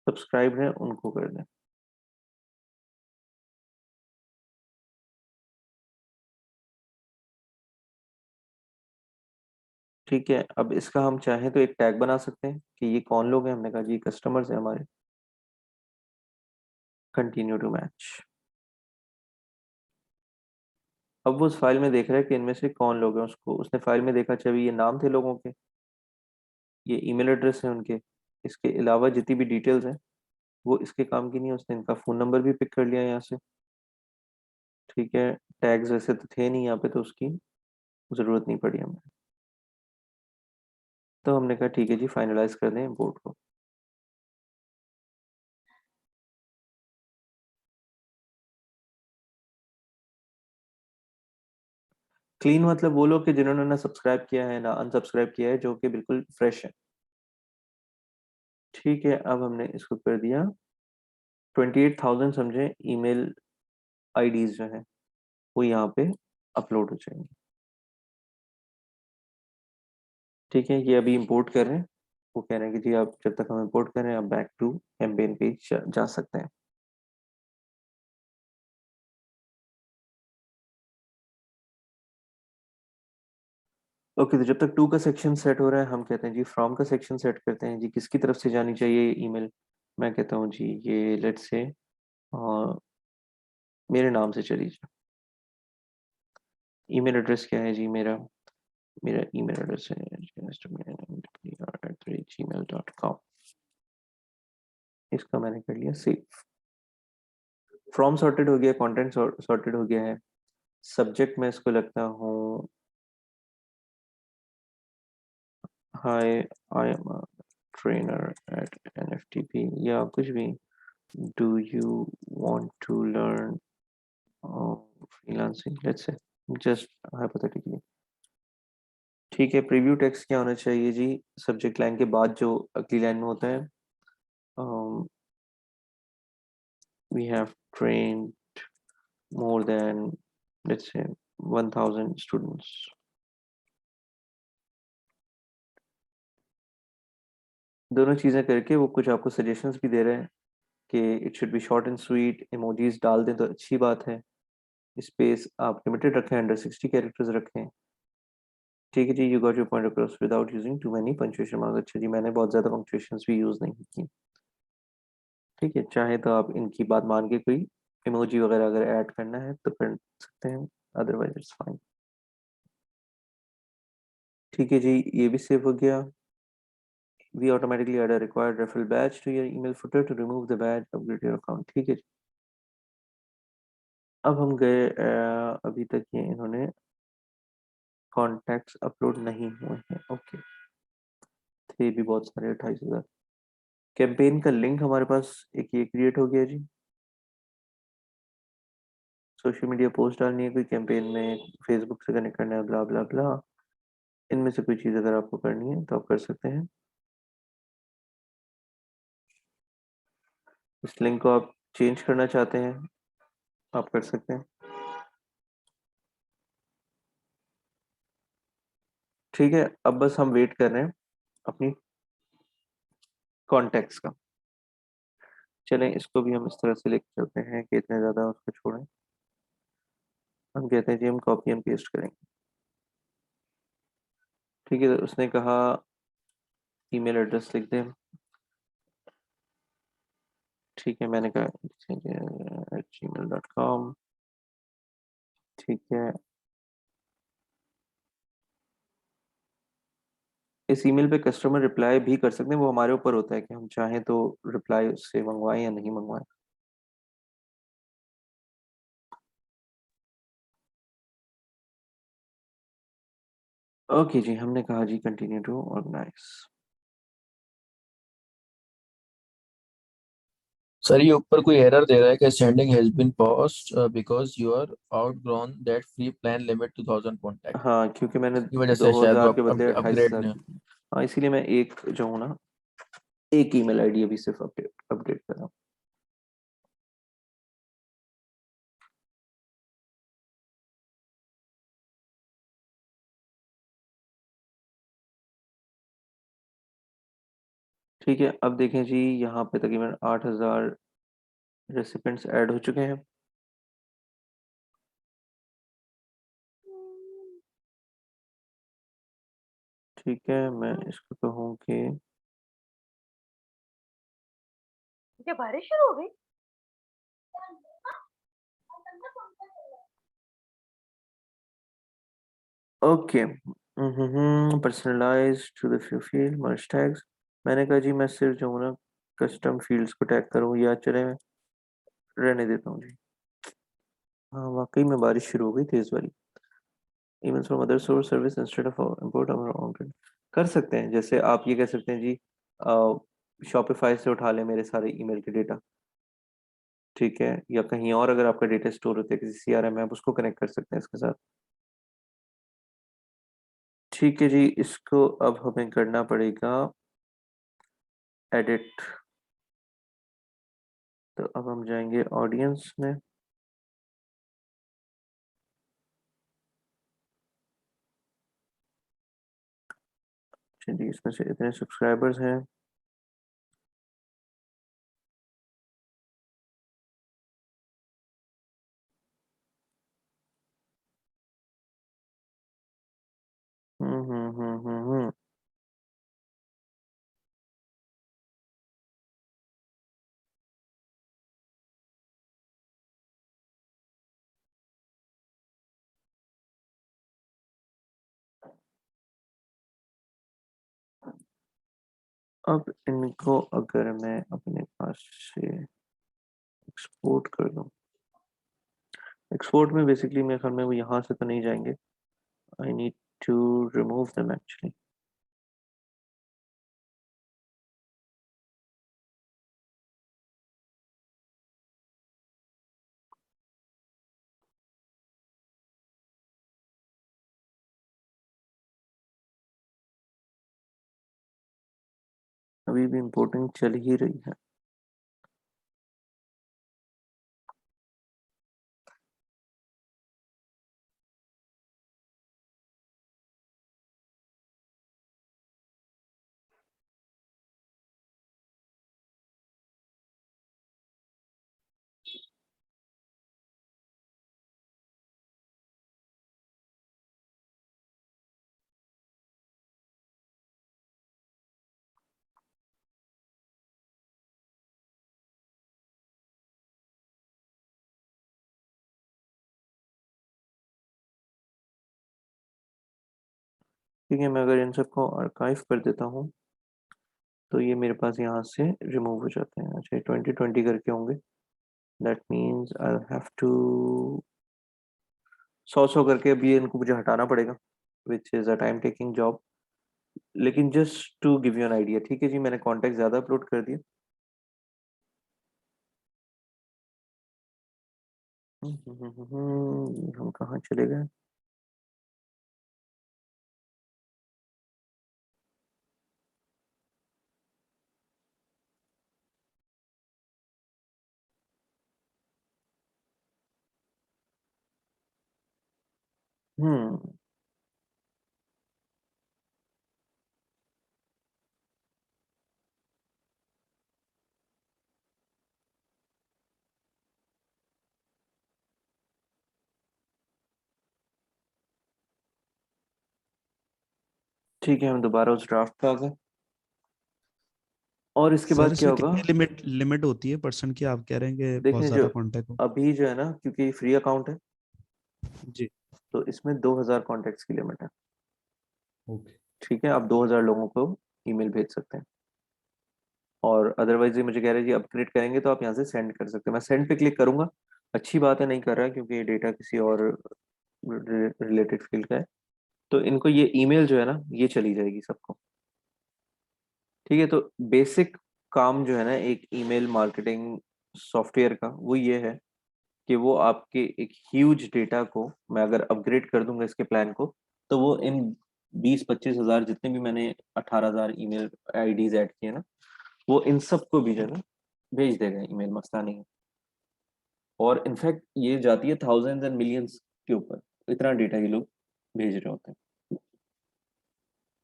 सब्सक्राइब हैं उनको कर दें। ठीक है, अब इसका हम चाहें तो एक टैग बना सकते हैं कि ये कौन लोग हैं। हमने कहा जी कस्टमर्स हैं हमारे, कंटिन्यू टू मैच। अब वो उस फाइल में देख रहा है कि इनमें से कौन लोग हैं, उसको उसने फाइल में देखा, अच्छा ये नाम थे लोगों के, ये ईमेल एड्रेस है उनके, इसके अलावा जितनी भी डिटेल्स हैं वो इसके काम की नहीं है। उसने इनका फ़ोन नंबर भी पिक कर लिया यहाँ से। ठीक है, टैग्स वैसे तो थे नहीं यहाँ पे तो उसकी ज़रूरत नहीं पड़ी हमें। तो हमने कहा ठीक है जी फाइनलाइज कर दें इम्पोर्ट को। क्लीन मतलब वो लोग कि जिन्होंने ना सब्सक्राइब किया है ना अनसब्सक्राइब किया है, जो कि बिल्कुल फ्रेश है। ठीक है, अब हमने इसको कर दिया 28,000 समझे ईमेल आईडीज जो है वो यहाँ पे अपलोड हो जाएंगे। ठीक है, ये अभी इंपोर्ट कर रहे हैं। वो कह रहे हैं कि जी आप जब तक हम इंपोर्ट कर रहे हैं आप बैक टू कैंपेन पे जा सकते हैं। ओके, तो जब तक टू का सेक्शन सेट हो रहा है हम कहते हैं जी फ्रॉम का सेक्शन सेट करते हैं जी, किसकी तरफ से जानी चाहिए ईमेल। मैं कहता हूँ जी ये लेट्स से मेरे नाम से चली जाए। ईमेल एड्रेस क्या है जी मेरा, मेरा ईमेल एड्रेस है gmail.com। इसका मैंने कर लिया सेव। फ्रॉम सॉर्टेड हो गया, कंटेंट सॉर्टेड हो गया है। सब्जेक्ट में इसको लगता हूँ hi I am a trainer at NFTP या कुछ भी। Do you want to learn freelancing, let's say just hypothetically. ठीक है, प्रीव्यू टेक्स्ट क्या होना चाहिए जी, सब्जेक्ट लाइन के बाद जो अगली लाइन में होता है, we have train more than let's say 1000 students। दोनों चीज़ें करके वो कुछ आपको सजेशंस भी दे रहे हैं कि it should be short and sweet, emojis डाल दें तो अच्छी बात है, स्पेस आप लिमिटेड रखें, अंडर 60 कैरेक्टर्स रखें। ठीक है जी, you got your point across without using too many punctuation marks. अच्छा जी, मैंने बहुत ज़्यादा पंक्चुएशंस भी यूज़ नहीं की। ठीक है, चाहे तो आप इनकी बात मान के कोई इमोजी वगैरह अगर ऐड करना है तो कर सकते हैं, अदरवाइज इट्स फाइन। ठीक है जी, ये भी सेव हो गया। We automatically add a required referral badge to your email footer to remove the badge, upgrade your account। ठीक है जी। अब हम गए अभी तक ये इन्होंने कॉन्टैक्ट्स अपलोड नहीं हुए हैं। ओके, थे भी बहुत सारे 28,000। कैंपेन का लिंक हमारे पास एक ये क्रिएट हो गया जी। सोशल मीडिया पोस्ट डालनी है कोई कैंपेन में, फेसबुक से कनेक्ट करना है, ब्ला ब्ला ब्ला। इनमें से कोई चीज़ अगर आपको करनी है तो आप कर सकते हैं। इस लिंक को आप चेंज करना चाहते हैं, आप कर सकते हैं। ठीक है, अब बस हम वेट कर रहे हैं अपनी कॉन्टेक्ट्स का। चलें, इसको भी हम इस तरह से लेकर चलते हैं कि इतने ज़्यादा उसको छोड़ें। हम कहते हैं जी हम कॉपी एंड पेस्ट करेंगे। ठीक है, तो उसने कहा ईमेल एड्रेस लिख दें। ठीक है, मैंने कहा gmail.com। ठीक है, इस ईमेल पे कस्टमर रिप्लाई भी कर सकते हैं, वो हमारे ऊपर होता है कि हम चाहें तो रिप्लाई उससे मंगवाएं या नहीं मंगवाएं। ओके जी, हमने कहा जी कंटिन्यू टू ऑर्गेनाइज। सर ये ऊपर कोई एरर दे रहा है कि sending has been paused because you are outgrown that free plan limit 2000 contact. हाँ, क्योंकि मैंने इसकी वजह से शायद 2000 वो के बदले अपग्रेड 28,000। नहीं। हाँ, इसीलिए मैं एक जो हूँ ना, एक ईमेल आईडी अभी सिर्फ अपडेट अपडेट कर रहा हूँ। ठीक है, अब देखें जी, यहाँ पे तकरीबन 8,000 रेसिपेंट्स ऐड हो चुके हैं। ठीक है, मैं इसको कहूँ कि क्या बारिश शुरू हो गई? Okay, personalise to the field merge tags. मैंने कहा जी मैं सिर्फ जो हूँ ना कस्टम फील्ड्स को टैग करूँ, या चले मैं रहने देता हूँ जी। हाँ, वाकई में बारिश शुरू हो गई तेज वाली। Emails from other source service instead of import our own. कर सकते हैं, जैसे आप ये कह सकते हैं जी शॉपिफाई से उठा लें मेरे सारे ईमेल के डेटा। ठीक है, या कहीं और अगर आपका डेटा स्टोर होता है किसी सीआरएम में, आप उसको कनेक्ट कर सकते हैं इसके साथ। ठीक है जी, इसको अब हमें करना पड़ेगा एडिट। तो अब हम जाएंगे ऑडियंस में। जी, इसमें से इतने सब्सक्राइबर्स हैं। हम्म। अब इनको अगर मैं अपने पास से एक्सपोर्ट कर दूं, एक्सपोर्ट में बेसिकली मेरे ख्याल में वो यहाँ से तो नहीं जाएंगे। I need to remove them actually. अभी भी इंपोर्टिंग चल ही रही है। ठीक है, मैं अगर इन सबको आर्काइव कर देता हूँ तो ये मेरे पास यहाँ से रिमूव हो जाते हैं। अच्छा, 2020 करके होंगे। That means I have to 100 करके अभी इनको मुझे हटाना पड़ेगा, which is a time taking job. लेकिन just to give you an idea, ठीक है जी, मैंने कॉन्टेक्ट ज़्यादा अपलोड कर दिया। हम कहाँ चले गए? हम्म ठीक है, हम दोबारा उस ड्राफ्ट पे आ गए। और इसके सर बाद क्या इसमें होगा? कितनी लिमिट लिमिट होती है परसेंट की? आप कह रहे हैं कि बहुत देखिए, जो ज्यादा कांटेक्ट हो। अभी जो है ना, क्योंकि फ्री अकाउंट है, जी। तो इसमें 2000 कॉन्टेक्ट्स की लिमिट है। ओके। ठीक है, आप 2000 लोगों को ईमेल भेज सकते हैं। और अदरवाइज ये मुझे कह रहे हैं जी अपग्रेड करेंगे तो आप यहाँ से सेंड कर सकते हैं। मैं सेंड पे क्लिक करूंगा। अच्छी बात है, नहीं कर रहा है क्योंकि ये डेटा किसी और रिलेटेड फील्ड का है। तो इनको ये ईमेल जो है ना, ये चली जाएगी सबको। ठीक है, तो बेसिक काम जो है ना एक ईमेल मार्केटिंग सॉफ्टवेयर का, वो ये है कि वो आपके एक ह्यूज डेटा को, मैं अगर अपग्रेड कर दूंगा इसके प्लान को, तो वो इन 20-25 हज़ार जितने भी मैंने 18,000 ईमेल आईडीज ऐड किए ना, वो इन सबको भी जो है ना भेज देगा ईमेल, मसला नहीं है। और इनफैक्ट ये जाती है थाउजेंड्स एंड मिलियंस के ऊपर, इतना डेटा ये लोग भेज रहे होते हैं।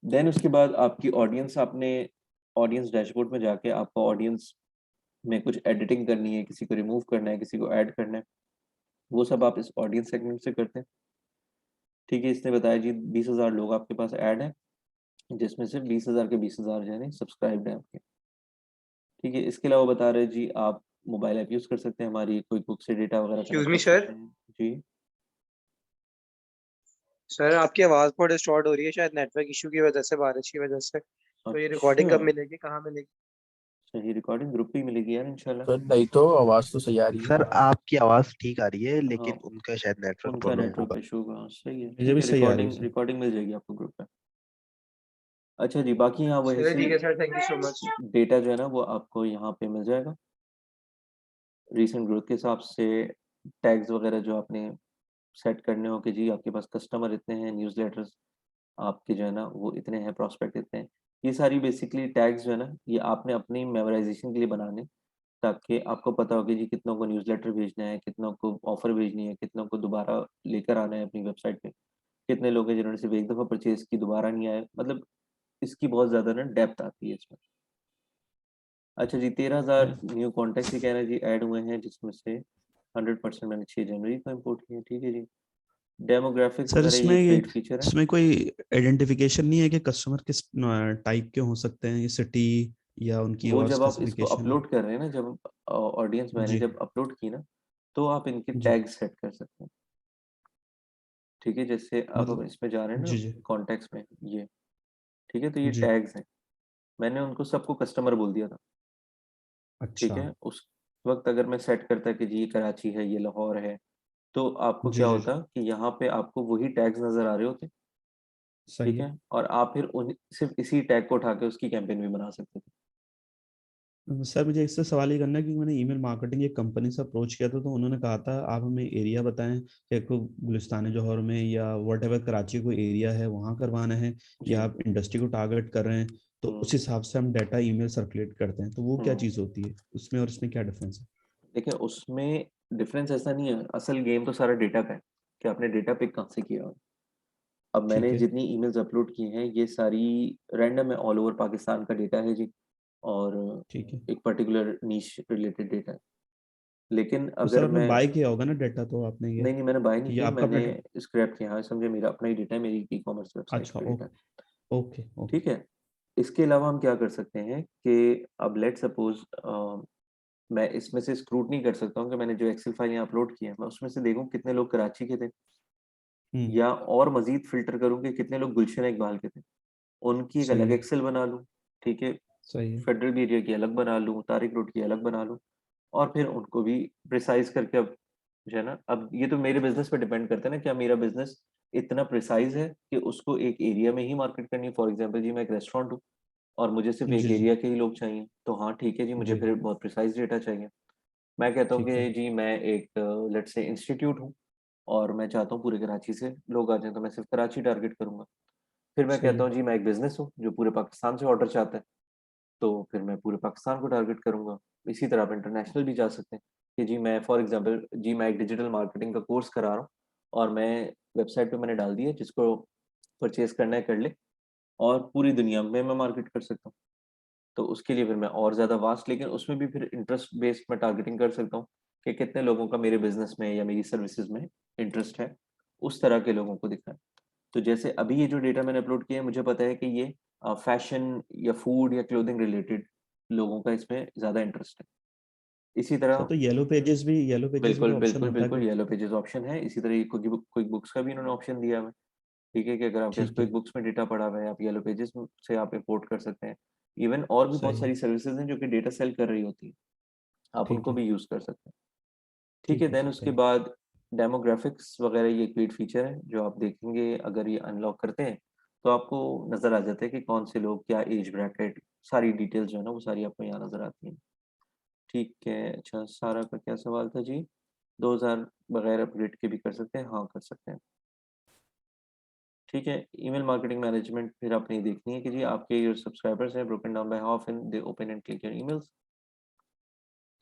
देन उसके बाद आपकी ऑडियंस, आपने ऑडियंस डैशबोर्ड में जाके आपको ऑडियंस में कुछ एडिटिंग करनी है, किसी को रिमूव करना है, किसी को ऐड करना है, वो सब आप इस ऑडियंस सेगमेंट से करते हैं। ठीक है, इसने बताया जी 20,000 लोग आपके पास ऐड है, जिसमें से 20,000 के 20,000 जो है सब्सक्राइब्ड है आपके। ठीक है, इसके अलावा बता रहे जी आप मोबाइल ऐप यूज़ कर सकते हैं हमारी, कोई बुक से डेटा वगैरह एक्सक्यूज कनेक्ट मी कर सर। सकते हैं जी। सर आपकी आवाज बहुत डिस्टॉर्ट हो रही है, शायद नेटवर्क इशू की वजह से, बारिश की वजह से। तो ये रिकॉर्डिंग अच्छा, कब मिलेगी, कहाँ मिलेगी? सही रिकॉर्डिंग ग्रुप पे ही मिलेगी यार इंशाल्लाह। सर नहीं तो आवाज तो सही आ रही है। सर आपकी आवाज ठीक आ रही है, हाँ, लेकिन उनका शायद नेटवर्क उनका प्रॉब्लम नेटवर्क होगा। इशू होगा, सही है। मुझे ठीक भी है, सही आ रही है रिकॉर्डिंग सर। रिकॉर्डिंग मिल जाएगी आपको ग्रुप पे। अच्छा जी, बाकी यहाँ वही चलिए सी ठीक है sir, thank you so much. Data जो है ना वो आपको यहाँ पे मिल जाएगा रीसेंट ग्रोथ के हिसाब से। टैग्स वगैरह जो आपने सेट करने हो कि जी आपके पास कस्टमर इतने हैं, न्यूज़लेटर्स आपके जो है ना वो इतने हैं, प्रॉस्पेक्ट इतने हैं। ये सारी बेसिकली टैग्स जो है ना, ये आपने अपनी मेमोराइजेशन के लिए बनाने, ताकि आपको पता हो कि जी कितनों को न्यूज़लेटर भेजना है, कितनों को ऑफर भेजनी है, कितनों को दोबारा लेकर आना है अपनी वेबसाइट पे, कितने लोग हैं जिन्होंने सिर्फ एक दफ़ा परचेज की, दोबारा नहीं आए। मतलब इसकी बहुत ज़्यादा ना डेप्थ आती है इसमें। अच्छा जी, 13,000 न्यू कॉन्टैक्ट्स ही कह रहे हैं जी ऐड हुए हैं, जिसमें से 100% मैंने 6 जनवरी को इम्पोर्ट किए। ठीक है जी, डेमोग्राफिक्स सर वगैरह ये इसमें एक पेड फीचर है। इसमें कोई आइडेंटिफिकेशन नहीं है कि कस्टमर किस टाइप के हो सकते हैं, ये सिटी या उनकी वो और जब आप इसको स्पेसिफिकेशन? अपलोड कर रहे हैं ना, जब ऑडियंस मैंने जी जब अपलोड की ना, तो आप इनके जी। टैग सेट कर सकते हैं। ठीक है, जैसे अब हम मतलब इसमें जा रहे हैं जी ना जी कॉन्टेक्ट्स में, ये ठीक है, तो ये जी। टैग्स हैं। मैंने उनको सबको कस्टमर बोल दिया था। ठीक अच्छा। है, उस वक्त अगर मैं सेट करता कि जी ये कराची है, ये लाहौर है, तो आपको जी क्या जी होता कि यहाँ पे आपको वही टैग्स नज़र आ रहे होते। सही ठीक है। है, और आप फिर उन सिर्फ इसी टैग को उठा के उसकी कैंपेन भी बना सकते थे। सर मुझे इससे सवाल ये करना है कि मैंने ईमेल मार्केटिंग एक कंपनी से अप्रोच किया था, तो उन्होंने कहा था आप हमें एरिया बताएं कि आपको गुलिस्तान जौहर में या वट एवर कराची कोई एरिया है वहाँ करवाना है, जी। या आप इंडस्ट्री को टारगेट कर रहे हैं, तो उस हम्म हिसाब से हम डाटा ईमेल सर्कुलेट करते हैं। तो वो क्या हम्म चीज़ होती है उसमें और इसमें क्या डिफरेंस है? देखिए, उसमें डिफरेंस ऐसा नहीं है, असल गेम तो सारा डेटा का है कि आपने डेटा पिक कहाँ से किया हो। अब मैंने ठीक है। जितनी ईमेल्स अपलोड की हैं ये सारी रैंडम है, ऑल ओवर पाकिस्तान का डेटा है जी, और ठीक है। एक पर्टिकुलर नीश रिलेटेड डेटा है। लेकिन तो सर अगर आपने मैं, बाय किया होगा ना डाटा, तो आपने ये नहीं नहीं मैंने बाय नहीं कि ये किया, आपका मैंने अपना स्क्रैप किया। हाँ समझे, मेरा अपना ही डेटा है, मेरी ई कॉमर्स वेबसाइट अच्छा का डेटा है। Okay okay. ठीक है, इसके अलावा हम क्या कर सकते हैं कि अब लेट सपोज मैं इसमें से स्क्रूटनी कर सकता हूँ कि मैंने जो एक्सेल फाइल यहाँ अपलोड की है, मैं उसमें से देखूँ कितने लोग कराची के थे, हम्म। या और मजीद फिल्टर करूँ कि कितने लोग गुलशन इकबाल के थे, उनकी एक सही अलग है। एक्सेल बना लूँ। ठीक है, सही है। फेडरल एरिया की अलग बना लूँ, तारिक रोड की अलग बना लूँ, और फिर उनको भी प्रिसाइज करके, अब जो है ना, अब ये तो मेरे बिजनेस पे डिपेंड करता है ना, क्या मेरा बिजनेस इतना प्रिसाइज है कि उसको एक एरिया में ही मार्केट करनी है। फॉर एग्जांपल जी मैं एक रेस्टोरेंट हूँ और मुझे सिर्फ एक जी जी एरिया के ही लोग चाहिए, तो हाँ ठीक है जी, मुझे जी। फिर बहुत प्रिसाइज डेटा चाहिए। मैं कहता हूँ ठीक है। कि जी मैं एक लेट्स से इंस्टीट्यूट हूँ और मैं चाहता हूँ पूरे कराची से लोग आ जाएं, तो मैं सिर्फ कराची टारगेट करूंगा। फिर मैं सही कहता है। हूँ जी मैं एक बिजनेस हूँ जो पूरे पाकिस्तान से ऑर्डर चाहता है, तो फिर मैं पूरे पाकिस्तान को टारगेट करूंगा। इसी तरह आप इंटरनेशनल भी जा सकते हैं कि जी मैं फॉर एग्जांपल जी मैं एक डिजिटल मार्केटिंग का कोर्स करा रहा हूँ और मैं वेबसाइट पे मैंने डाल दिया, जिसको परचेज करना है कर ले, और पूरी दुनिया में मैं मार्केट कर सकता हूँ। तो उसके लिए फिर मैं और ज़्यादा वास्ट, लेकिन उसमें भी फिर इंटरेस्ट बेस्ड मैं टारगेटिंग कर सकता हूँ कि कितने लोगों का मेरे बिजनेस में या मेरी सर्विसेज में इंटरेस्ट है, उस तरह के लोगों को दिखाएं। तो जैसे अभी ये जो डेटा मैंने अपलोड किया है, मुझे पता है कि ये फैशन या फूड या क्लोथिंग रिलेटेड लोगों का इसमें ज़्यादा इंटरेस्ट है। इसी तरह सर तो येलो पेजेस भी बिल्कुल तो ऑप्शन बिल्कुल होता है बिल्कुल क्या? येलो पेजेस ऑप्शन है। इसी तरह ये क्विक बुक्स का भी इन्होंने ऑप्शन दिया हुआ है, ठीक है, कि अगर आपके ठीक है, क्विक बुक्स में डेटा पड़ा हुआ है, आप येलो पेजेस से आप इंपोर्ट कर सकते हैं। इवन और भी बहुत सही है, सारी सर्विसेज हैं जो कि डेटा सेल कर रही होती है, आप ठीक उनको है, भी यूज कर सकते हैं। ठीक है, ठीक है देन सर, उसके सही। बाद डेमोग्राफिक्स वगैरह, ये एक पेड फीचर है जो आप देखेंगे अगर ये अनलॉक करते हैं, तो आपको नजर आ जाता है कि कौन से लोग, क्या एज ब्रैकेट, सारी डिटेल्स जो है ना वो सारी आपको यहाँ नजर आती हैं। ठीक है, अच्छा, सारा का क्या सवाल था जी? 2000 बगैर अपडेट के भी कर सकते हैं? हाँ, कर सकते हैं। ठीक है, ईमेल मार्केटिंग मैनेजमेंट फिर आपने ये देखनी है कि जी आपके जो सब्सक्राइबर्स हैं broken down by how often they open and click your emails.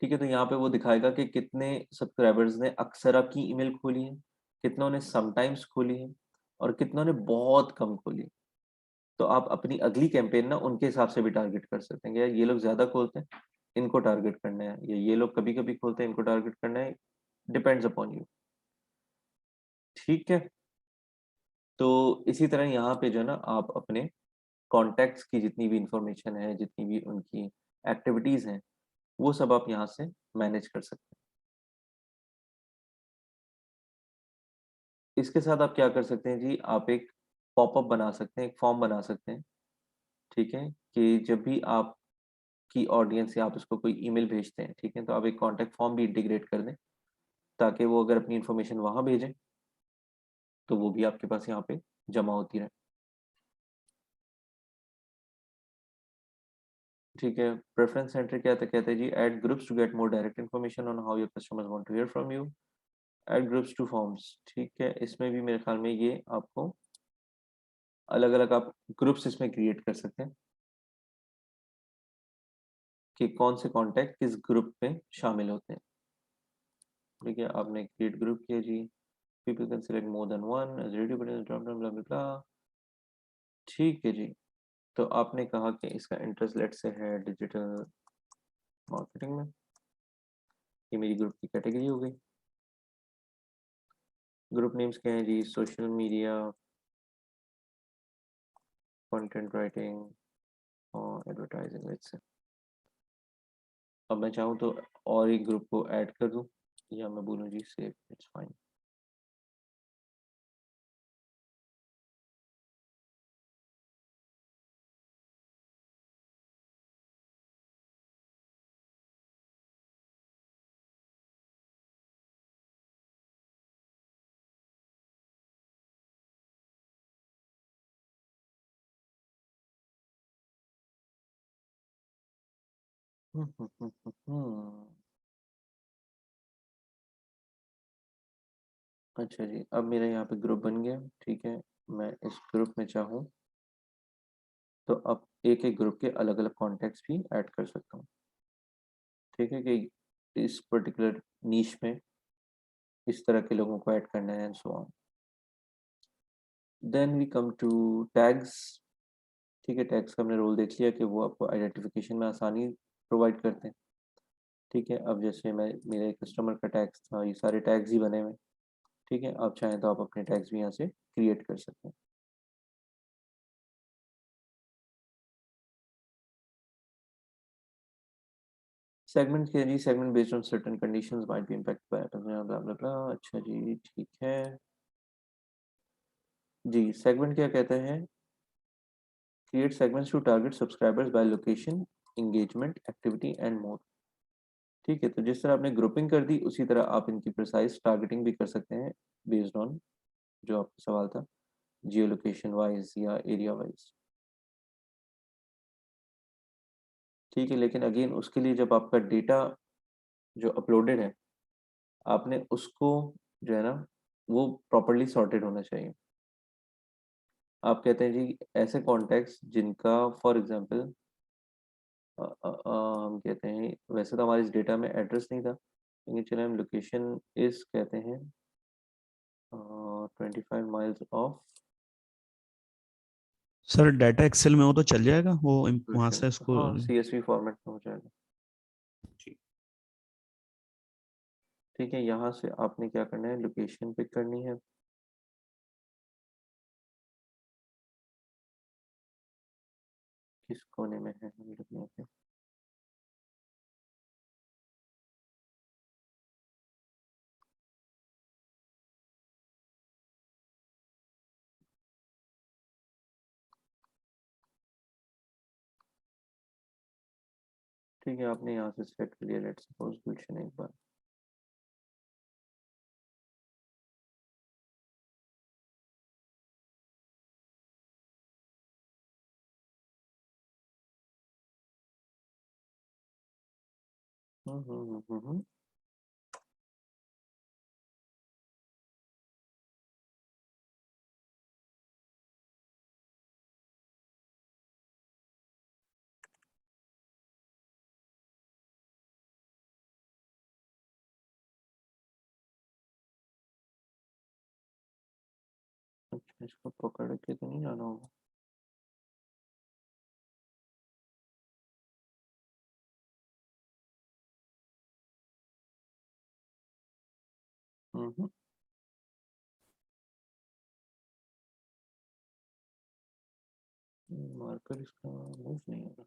ठीक है, तो यहाँ पे वो दिखाएगा कि कितने सब्सक्राइबर्स ने अक्सर आपकी ईमेल खोली है, कितनों ने समटाइम्स खोली है, और कितनों ने बहुत कम खोली है। तो आप अपनी अगली कैंपेन ना उनके हिसाब से भी टारगेट कर सकते हैं कि यार ये लोग ज़्यादा खोलते हैं, इनको टारगेट करना है, या ये लोग कभी-कभी खोलते हैं, इनको टारगेट करना है। Depends upon you. ठीक है, तो इसी तरह यहाँ पे जो है ना आप अपने कॉन्टैक्ट्स की जितनी भी इंफॉर्मेशन है, जितनी भी उनकी एक्टिविटीज़ हैं, वो सब आप यहाँ से मैनेज कर सकते हैं। इसके साथ आप क्या कर सकते हैं जी, आप एक पॉपअप बना सकते हैं, एक फॉर्म बना सकते हैं, ठीक है? कि जब भी आपकी ऑडियंस या आप उसको कोई ईमेल भेजते हैं, ठीक है? तो आप एक कॉन्टैक्ट फॉर्म भी इंटीग्रेट कर दें, ताकि वो अगर अपनी इन्फॉर्मेशन वहाँ भेजें, तो वो भी आपके पास यहाँ पे जमा होती रहे। ठीक है, प्रेफ़रेंस सेंटर क्या था, कहते हैं जी add groups to get more direct information on how your customers want to hear from you. Add groups to forms, ठीक है, इसमें भी मेरे ख्याल में ये आपको अलग-अलग आप ग्रुप्स इसमें क्रिएट कर सकते हैं कि कौन से कॉन्टैक्ट किस ग्रुप में शामिल होते हैं। ठीक है, आपने क्रिएट ग्रुप किया जी, people can select more than one as radio button drop down blah blah blah. ठीक है जी, तो आपने कहा कि इसका इंटरेस्ट लेट्स से है डिजिटल मार्केटिंग में, ये मेरी ग्रुप की कैटेगरी हो गई। ग्रुप नेम्स क्या हैं जी? सोशल मीडिया, कंटेंट राइटिंग और एडवर्टाइजिंग लेट्स से। अब मैं चाहूँ तो और एक ग्रुप को ऐड कर दूँ, या मैं बोलूँ जी सेव, इट्स फाइन। अच्छा जी, अब मेरा यहाँ पे ग्रुप बन गया, ठीक है। मैं इस ग्रुप में चाहूँ तो अब एक-एक ग्रुप के अलग-अलग कॉन्टैक्ट्स भी ऐड कर सकता हूँ, ठीक है, कि इस पर्टिकुलर नीश में इस तरह के लोगों को ऐड करना है and so on. Then we come to tags, ठीक है, टैग्स का हमने रोल देख लिया कि वो आपको आइडेंटिफिकेशन में आसानी प्रोवाइड करते हैं, ठीक है। अब जैसे मैं, मेरे कस्टमर का टैग्स था, ये सारे टैग्स ही बने हुए हैं, ठीक है। आप चाहें तो आप अपने टैग्स भी यहाँ से क्रिएट कर सकते हैं। सेगमेंट क्या जी? Segment based on certain conditions might be impacted by blah blah blah blah. अच्छा जी, ठीक है जी। सेगमेंट क्या कहते हैं? Create segments to target subscribers by location, engagement, activity and more. ठीक है, तो जिस तरह आपने ग्रुपिंग कर दी, उसी तरह आप इनकी प्रिसाइज टारगेटिंग भी कर सकते हैं बेस्ड ऑन जो आपका सवाल था, जियो लोकेशन वाइज या एरिया वाइज। ठीक है, लेकिन अगेन उसके लिए जब आपका डेटा जो अपलोडेड है, आपने उसको जो है ना वो प्रॉपर्ली सॉर्टेड होना चाहिए। आप कहते हैं जी ऐसे कॉन्टैक्ट्स जिनका फॉर एग्जांपल हम कहते हैं, वैसे तो हमारे इस डेटा में एड्रेस नहीं था, लेकिन चलिए हम लोकेशन इस कहते हैं 25 miles of sir data Excel में हो तो चल जाएगा वो वहां से Ocean। इसको हाँ CSV फॉर्मेट में हो जाएगा। ठीक है, यहाँ से आपने क्या करना है, लोकेशन पिक करनी है। किस कोने में है हम लोग यहाँ पे? ठीक है, आपने यहाँ से सेट कर लिया। लेट्स सपोज गुलशन एक बार। हम्म। अच्छा, इसको पकड़ के तो नहीं जाना होगा। हम्म। मार्कर इसका मूव नहीं हो रहा।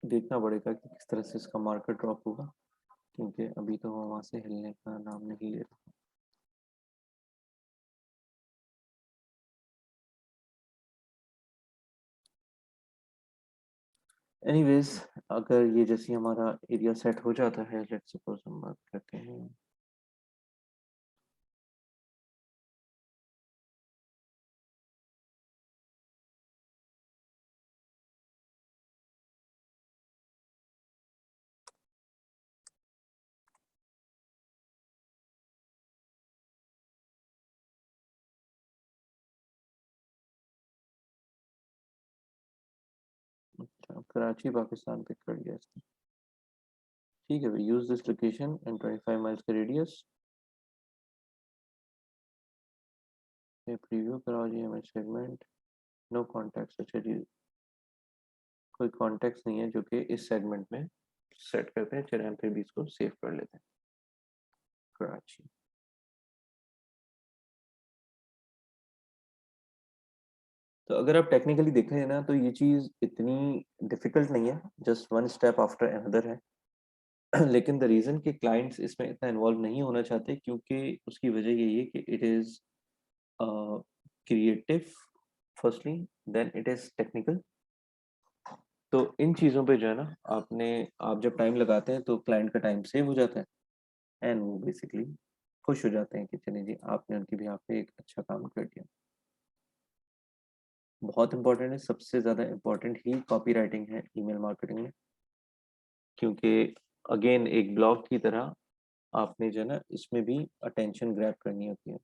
देखना पड़ेगा कि किस तरह से इसका मार्कर ड्रॉप होगा, क्योंकि अभी तो वो वहां से हिलने का नाम नहीं ले रहा। एनीवेज, अगर ये जैसे हमारा एरिया सेट हो जाता है, लेट्स सपोज हम बात करते हैं। अच्छा, कराची पाकिस्तान पिक कर लिया इसने। ठीक है भाई, use this location and 25 miles का रेडियस। ये प्रीव्यू कराओ जी हमें सेगमेंट। No contact. अच्छा जी, कोई कॉन्टेक्ट नहीं है जो कि इस सेगमेंट में सेट करते हैं। चलिए हम फिर भी इसको सेव कर लेते हैं, कराची। तो अगर आप टेक्निकली देखें ना, तो ये चीज़ इतनी डिफिकल्ट नहीं है, just one step after another है। लेकिन द रीज़न कि क्लाइंट्स इसमें इतना इन्वॉल्व नहीं होना चाहते, क्योंकि उसकी वजह यही है कि it is creative firstly, then it is technical. तो इन चीज़ों पे जो है ना, आप जब टाइम लगाते हैं तो क्लाइंट का टाइम सेव हो जाता है, एंड वो बेसिकली खुश हो जाते हैं कि चलिए जी, आपने उनकी बिहाफ पे एक अच्छा काम कर दिया। बहुत इंपॉर्टेंट है, सबसे ज़्यादा इम्पॉर्टेंट ही कॉपी राइटिंग है ईमेल मार्केटिंग में, क्योंकि अगेन एक ब्लॉग की तरह आपने जो है ना, इसमें भी अटेंशन ग्रैब करनी होती है।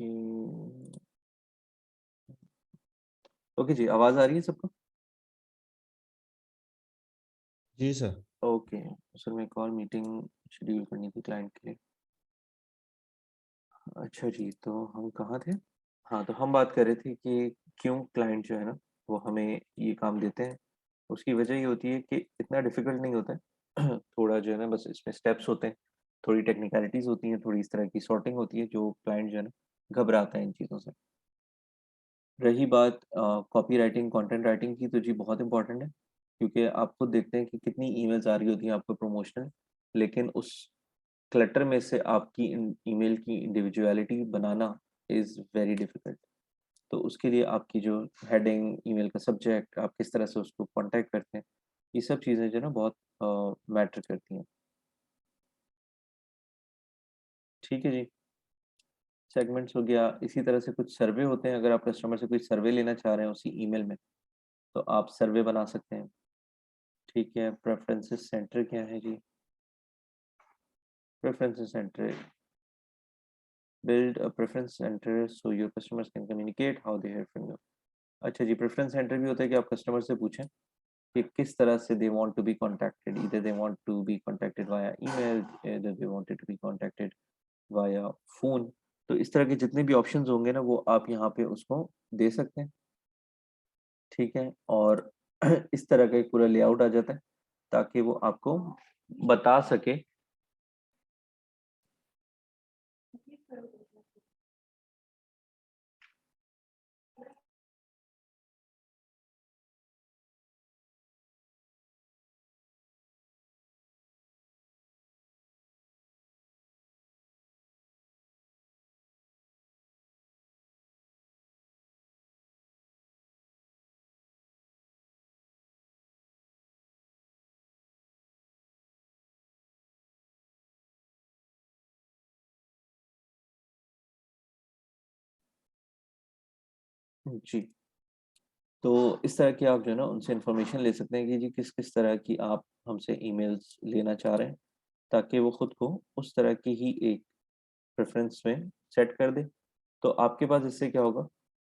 ओके ओके जी, आवाज आ रही है सबको? जी सर। ओके सर, मैं कॉल मीटिंग शेड्यूल करनी थी क्लाइंट के लिए। अच्छा जी, तो हम कहाँ थे? हाँ, तो हम बात कर रहे थे कि क्यों क्लाइंट जो है ना वो हमें ये काम देते हैं। उसकी वजह ये होती है कि इतना डिफिकल्ट नहीं होता है थोड़ा जो है ना बस इसमें स्टेप्स होते हैं, थोड़ी टेक्निकलिटीज होती हैं, थोड़ी इस तरह की सॉर्टिंग होती है जो क्लाइंट जो है ना घबराता है इन चीज़ों से। रही बात कॉपी राइटिंग, कंटेंट राइटिंग की, तो जी बहुत इंपॉर्टेंट है, क्योंकि आप खुद देखते हैं कि कितनी ईमेल्स आ रही होती हैं आपको प्रमोशनल, लेकिन उस क्लटर में से आपकी ईमेल की individuality banana is very difficult. तो उसके लिए आपकी जो हेडिंग, ईमेल का सब्जेक्ट, आप किस तरह से उसको कॉन्टैक्ट करते हैं, ये सब चीज़ें जो है ना बहुत मैटर करती हैं। ठीक है जी, सेगमेंट्स हो गया। इसी तरह से कुछ सर्वे होते हैं, अगर आप कस्टमर से कोई सर्वे लेना चाह रहे हैं उसी ईमेल में, तो आप सर्वे बना सकते हैं। ठीक है, प्रेफरेंसेस सेंटर क्या है जी? Preferences centre, build a preference center so your customers can communicate how they hear from you। अच्छा जी, प्रेफरेंस सेंटर भी होता है कि आप कस्टमर से पूछें कि किस तरह से they want to be contacted, either they want to be contacted via email, either they wanted to be contacted via phone। तो इस तरह के जितने भी ऑप्शंस होंगे ना वो आप यहाँ पे उसको दे सकते हैं। ठीक है, और इस तरह का एक पूरा लेआउट आ जाता है ताकि वो आपको बता सके। जी, तो इस तरह की आप जो है ना उनसे इन्फॉर्मेशन ले सकते हैं कि जी किस किस तरह की आप हमसे ईमेल्स लेना चाह रहे हैं, ताकि वो खुद को उस तरह की ही एक प्रेफरेंस में सेट कर दे। तो आपके पास इससे क्या होगा,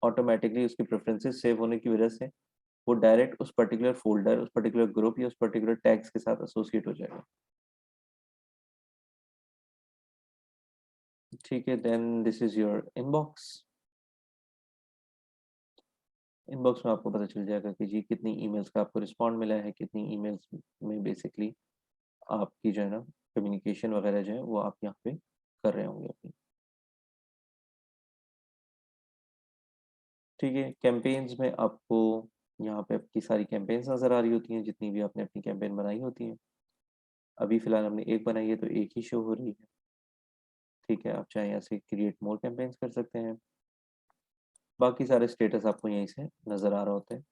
ऑटोमेटिकली उसकी प्रेफरेंसेस सेव होने की वजह से वो डायरेक्ट उस पर्टिकुलर फ़ोल्डर, उस पर्टिकुलर ग्रुप या उस पर्टिकुलर टैग्स के साथ एसोसिएट हो जाएगा। ठीक है, then this is your inbox. Inbox में आपको पता चल जाएगा कि जी कितनी ईमेल्स का आपको रिस्पॉन्ड मिला है, कितनी ईमेल्स में बेसिकली आपकी जो है ना कम्युनिकेशन वगैरह जो है वो आप यहाँ पे कर रहे होंगे अपनी। ठीक है, कैंपेन्स में आपको यहाँ पे आपकी सारी कैंपेन्स नज़र आ रही होती हैं, जितनी भी आपने अपनी कैंपेन बनाई होती हैं। अभी फ़िलहाल हमने एक बनाई है तो एक ही शो हो रही है। ठीक है, आप चाहें ऐसे क्रिएट मोर कैंपेन्स कर सकते हैं। बाकी सारे स्टेटस आपको यहीं से नज़र आ रहा होता है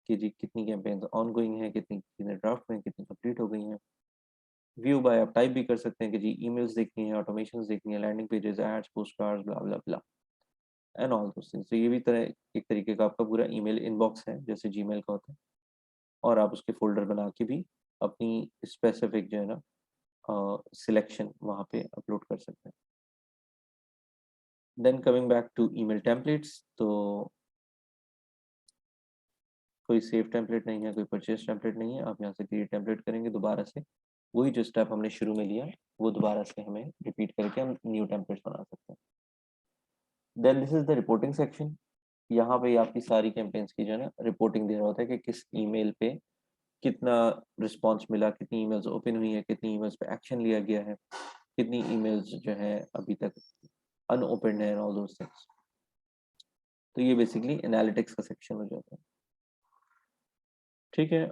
कि जी कितनी कैंपेन्स ऑनगोइंग हैं, कितने ड्राफ्ट में, कितनी कंप्लीट हो गई हैं। व्यू बाय आप टाइप भी कर सकते हैं कि जी ईमेल्स देखनी है, ऑटोमेशंस देखनी है, landing pages, ads, postcards, blah blah blah and all those things. तो ये भी तरह एक तरीके का आपका पूरा ईमेल इनबॉक्स है जैसे जीमेल का होता है, और आप उसके फ़ोल्डर बना के भी अपनी स्पेसिफिक जो है ना सिलेक्शन वहाँ पे अपलोड कर सकते हैं। Then coming back to email templates, तो कोई सेव टेम्पलेट नहीं है, कोई परचेज टेम्पलेट नहीं है। आप यहाँ से क्रिएट टेम्पलेट करेंगे, दोबारा से वही जो स्टेप हमने शुरू में लिया वो दोबारा से हमें रिपीट करके हम न्यू टेम्पलेट्स बना सकते हैं। Then this is the reporting section. यहाँ पे आपकी सारी कैंपेन्स की जो है ना रिपोर्टिंग दे रहा होता है कि किस ईमेल पे कितना रिस्पॉन्स मिला, कितनी ईमेल्स ओपन हुई है, कितनी ईमेल्स पे एक्शन लिया गया है, कितनी ईमेल्स जो है अभी तक अनओपन्ड है, ऑल दोस थिंग्स। तो ये बेसिकली एनालिटिक्स का सेक्शन हो जाता है। ठीक है,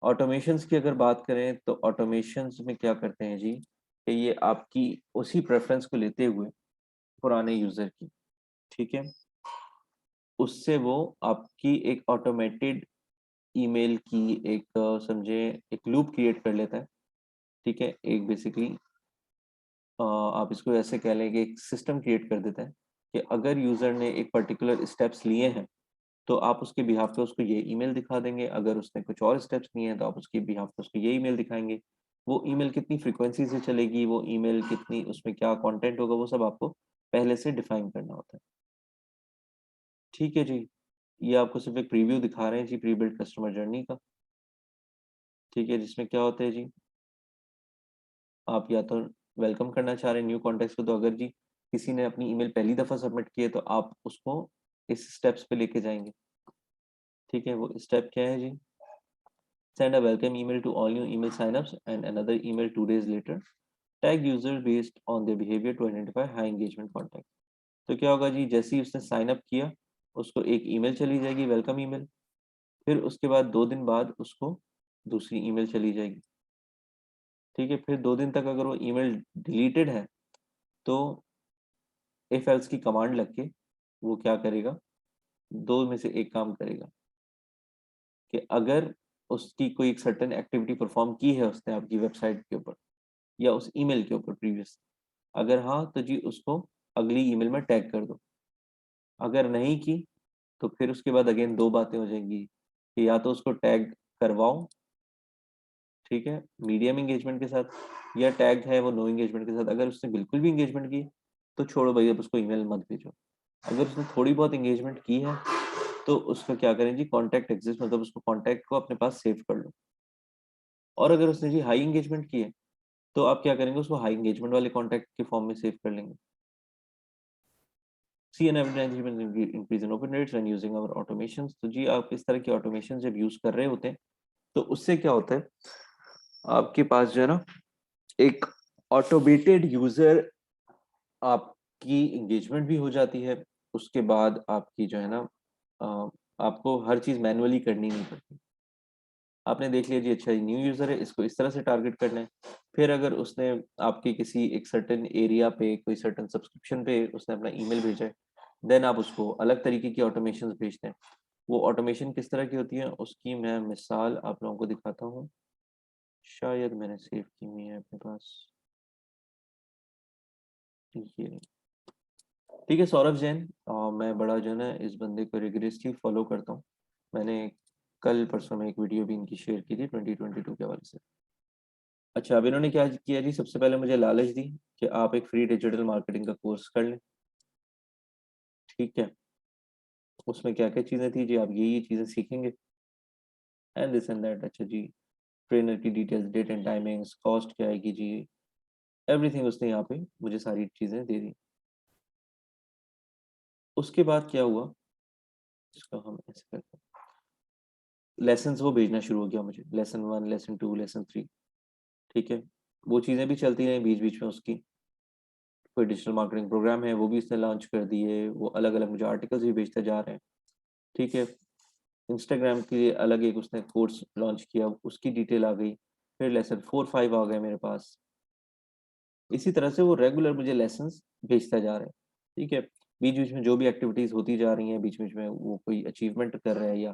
ऑटोमेशंस की अगर बात करें तो ऑटोमेशंस में क्या करते हैं जी कि ये आपकी उसी प्रेफरेंस को लेते हुए पुराने यूज़र की, ठीक है, उससे वो आपकी एक ऑटोमेटेड ईमेल की एक समझे एक लूप क्रिएट कर लेता है। ठीक है, एक बेसिकली आप इसको ऐसे कह लें कि एक सिस्टम क्रिएट कर देता है कि अगर यूज़र ने एक पर्टिकुलर स्टेप्स लिए हैं तो आप उसके बिहाफ पे उसको ये ईमेल दिखा देंगे, अगर उसने कुछ और स्टेप्स लिए हैं तो आप उसके बिहाफ पे उसको ये ईमेल दिखाएंगे। वो ईमेल कितनी फ्रीक्वेंसी से चलेगी, वो ईमेल कितनी, उसमें क्या कंटेंट होगा, वो सब आपको पहले से डिफाइन करना होता है। ठीक है जी, ये आपको सिर्फ एक प्रीव्यू दिखा रहे हैं जी प्री बिल्ड कस्टमर जर्नी का। ठीक है, जिसमें क्या होता है जी, आप या तो वेलकम करना चाह रहे हैं न्यू कॉन्टेक्ट को, तो अगर जी किसी ने अपनी ईमेल पहली दफ़ा सबमिट की है तो आप उसको इस स्टेप्स पे लेके जाएंगे। ठीक है, वो स्टेप क्या है जी, send a welcome email to all new email signups and another email 2 days later. Tag users based on their behavior to identify high engagement contact. तो क्या होगा जी, जैसे ही उसने साइन अप किया उसको एक ईमेल चली जाएगी वेलकम ईमेल, फिर उसके बाद 2 दिन बाद उसको दूसरी ईमेल चली जाएगी। ठीक है, फिर 2 दिन तक अगर वो ईमेल डिलीटेड है तो इफ एल्स की कमांड लग के वो क्या करेगा, 2 में से एक काम करेगा कि अगर उसकी कोई एक सर्टेन एक्टिविटी परफॉर्म की है उसने आपकी वेबसाइट के ऊपर या उस ईमेल के ऊपर प्रीवियस, अगर हाँ तो जी उसको अगली ईमेल में टैग कर दो। अगर नहीं की तो फिर उसके बाद अगेन 2 बातें हो जाएंगी कि या तो उसको टैग करवाओ, ठीक है, मीडियम एंगेजमेंट के साथ, या टैग है वो नो एंगेजमेंट के साथ। अगर उसने बिल्कुल भी एंगेजमेंट की तो छोड़ो भाई, अब उसको ईमेल मत भेजो। अगर उसने थोड़ी बहुत एंगेजमेंट की है तो उसका क्या करें जी, कॉन्टैक्ट एग्जिस्ट, मतलब उसको कॉन्टैक्ट को अपने पास सेव कर लो। और अगर उसने जी हाई एंगेजमेंट की है तो आप क्या करेंगे, उसको हाई एंगेजमेंट वाले कॉन्टैक्ट के फॉर्म में सेव कर लेंगे। See an average increase in open rates when using our automations। तो जी आप इस तरह की ऑटोमेशन जब यूज कर रहे होते हैं तो उससे क्या होता है, आपके पास जो है ना एक ऑटोमेटेड यूजर, आपकी एंगेजमेंट भी हो जाती है। उसके बाद आपकी जो है ना आपको हर चीज मैनुअली करनी नहीं पड़ती। आपने देख लिया जी, अच्छा न्यू यूजर है, इसको इस तरह से टारगेट करना है। फिर अगर उसने आपके किसी एक सर्टेन एरिया पे कोई सर्टेन सब्सक्रिप्शन पे उसने अपना ईमेल भेजा है, देन आप उसको अलग तरीके की ऑटोमेशन भेजते हैं। वो ऑटोमेशन किस तरह की होती है उसकी मैं मिसाल आप लोगों को दिखाता हूँ, शायद मैंने सेव की हुई है अपने पास। ये ठीक है, सौरभ जैन, मैं बड़ा जो है ना इस बंदे को रिगरेसली फॉलो करता हूँ। मैंने कल परसों में एक वीडियो भी इनकी शेयर की थी 2022 के हवाले से। अच्छा, अब इन्होंने क्या किया जी, सबसे पहले मुझे लालच दी कि आप एक फ्री डिजिटल मार्केटिंग का कोर्स कर लें। ठीक है, उसमें क्या क्या चीज़ें थी जी, आप ये चीज़ें सीखेंगे एंड दिस एंड दैट। अच्छा जी, ट्रेनर की details, date and timings, cost क्या आएगी जी, एवरीथिंग उसने यहाँ पे मुझे सारी चीज़ें दे दी। उसके बाद क्या हुआ, इसको हम ऐसे करते हैं, लेसन्स वो भेजना शुरू हो गया मुझे, लेसन 1, लेसन 2, लेसन 3। ठीक है, वो चीज़ें भी चलती रही बीच बीच में। उसकी कोई डिजिटल मार्केटिंग प्रोग्राम है वो भी इसने लॉन्च कर दिए, वो अलग अलग मुझे आर्टिकल्स भी भेजते जा रहे हैं। ठीक है, इंस्टाग्राम के लिए अलग एक उसने कोर्स लॉन्च किया, उसकी डिटेल आ गई। फिर लेसन 4, 5 आ गए मेरे पास। इसी तरह से वो रेगुलर मुझे लेसन्स भेजता जा रहे हैं। ठीक है, बीच बीच में जो भी एक्टिविटीज़ होती जा रही हैं, बीच बीच में वो कोई अचीवमेंट कर रहे हैं या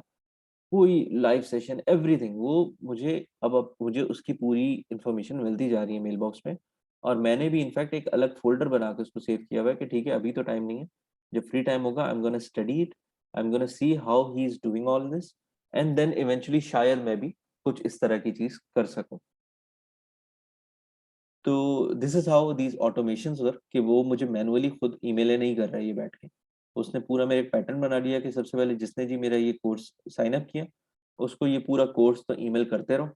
कोई लाइव सेशन, एवरीथिंग वो मुझे अब मुझे उसकी पूरी इंफॉर्मेशन मिलती जा रही है मेल बॉक्स में। और मैंने भी इनफैक्ट एक अलग फ़ोल्डर बना के उसको सेव किया हुआ है कि ठीक है, अभी तो टाइम नहीं है, जब फ्री टाइम होगा I am gonna study it, I am gonna see how he is doing all this, and then eventually शायद मैं भी कुछ इस तरह की चीज़ कर सकूँ। तो this is how these automations work, कि वो मुझे मैनुअली खुद ईमेलें नहीं कर रहा है ये बैठ के। उसने पूरा मेरा एक पैटर्न बना दिया कि सबसे पहले जिसने जी मेरा ये कोर्स साइन अप किया, उसको ये पूरा कोर्स तो ईमेल करते रहो,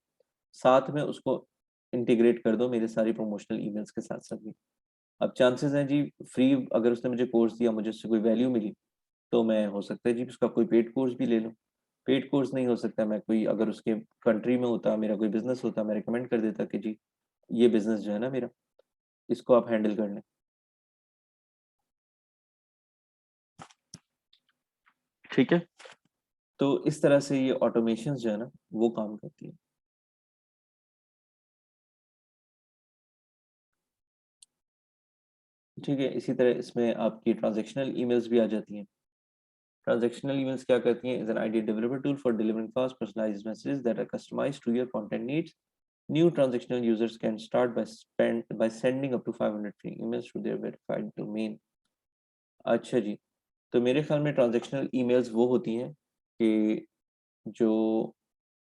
साथ में उसको इंटीग्रेट कर दो मेरे सारे प्रमोशनल ईमेल्स के साथ-साथ भी। अब चांसेस हैं जी, फ्री अगर उसने मुझे कोर्स दिया, मुझे उससे कोई वैल्यू मिली, तो मैं हो सकता है जी उसका कोई पेड कोर्स भी ले लूँ। पेड कोर्स नहीं हो सकता, मैं कोई अगर उसके कंट्री में होता, मेरा कोई बिज़नेस होता, मैं रिकमेंड कर देता कि जी ये बिज़नेस जो है ना मेरा, इसको आप हैंडल कर लें। ठीक है, तो इस तरह से ये ऑटोमेशंस जो है ना वो काम करती है। ठीक है, इसी तरह इसमें आपकी ट्रांजैक्शनल ईमेल्स भी आ जाती हैं। ट्रांजैक्शनल ईमेल्स क्या करती हैं, is an ideal developer tool for delivering fast personalised messages that are customised to your content needs. New transactional users can start by sending up to 500 free emails to their verified domain। अच्छा जी, तो मेरे ख्याल में ट्रांजैक्शनल ईमेल्स वो होती हैं कि जो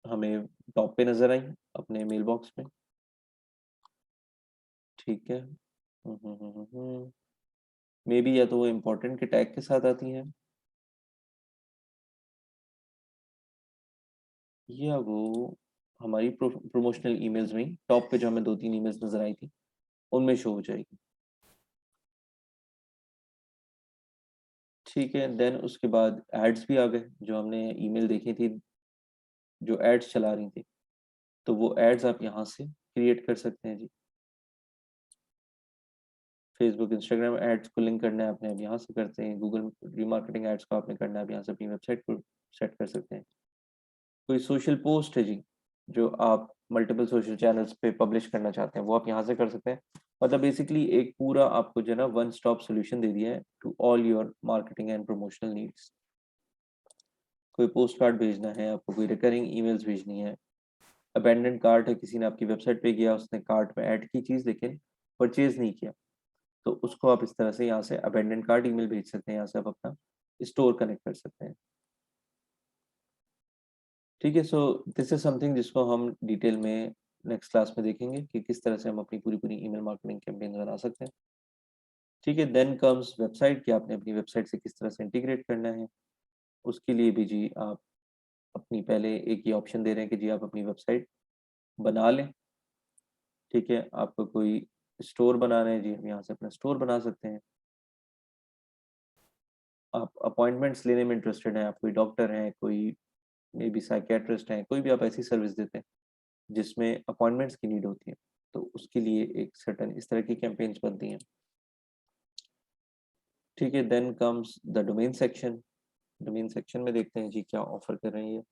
हमें टॉप पे नजर आई अपने मेल बॉक्स में। ठीक है, मे बी या तो वो इम्पोर्टेंट के टैग के साथ आती हैं या वो हमारी प्रमोशनल ईमेल्स में टॉप पे जो हमें 2-3 ईमेल्स नजर आई थी उनमें शो हो जाएगी। ठीक है, देन उसके बाद एड्स भी आ गए जो हमने ईमेल देखी थी जो एड्स चला रही थी, तो वो एड्स आप यहाँ से क्रिएट कर सकते हैं जी। फेसबुक इंस्टाग्राम एड्स को लिंक करना है आपने, अब यहाँ से करते हैं। गूगल रीमार्केटिंग एड्स को आपने करना है, अब यहाँ से अपनी वेबसाइट को सेट कर सकते हैं। कोई सोशल पोस्ट है जी जो आप मल्टीपल सोशल चैनल्स पे पब्लिश करना चाहते हैं, वो आप यहाँ से कर सकते हैं। मतलब बेसिकली एक पूरा आपको जो है ना वन स्टॉप सोल्यूशन दे दिया है to all your marketing and promotional needs. कोई पोस्ट कार्ड भेजना है आपको, कोई रिकरिंग ईमेल्स भेजनी है, अबेंडन कार्ट है, किसी ने आपकी वेबसाइट पे गया, उसने कार्ट में ऐड की चीज़ लेकिन परचेज नहीं किया, तो उसको आप इस तरह से यहाँ से अबेंडन कार्ट ईमेल भेज सकते हैं, यहाँ से आप अपना स्टोर कनेक्ट कर सकते हैं। ठीक है, सो दिस इज समथिंग जिसको हम डिटेल में नेक्स्ट क्लास में देखेंगे कि किस तरह से हम अपनी पूरी पूरी ईमेल मार्केटिंग कैंपेन बना सकते हैं। ठीक है, देन कम्स वेबसाइट कि आपने अपनी वेबसाइट से किस तरह से इंटीग्रेट करना है। उसके लिए भी जी आप अपनी पहले एक ही ऑप्शन दे रहे हैं कि जी आप अपनी वेबसाइट बना लें। ठीक है, आपको कोई स्टोर बनाना है जी, हम यहाँ से अपना स्टोर बना सकते हैं। आप अपॉइंटमेंट्स लेने में इंटरेस्टेड हैं, आप कोई डॉक्टर हैं, कोई मे बी साइकियाट्रिस्ट हैं, कोई भी आप ऐसी सर्विस देते हैं जिसमें अपॉइंटमेंट्स की नीड होती है, तो उसके लिए एक सर्टेन इस तरह की कैंपेन्स बनती हैं। ठीक है, then comes the domain section. Domain section में देखते हैं जी क्या ऑफर कर रहे हैं ये।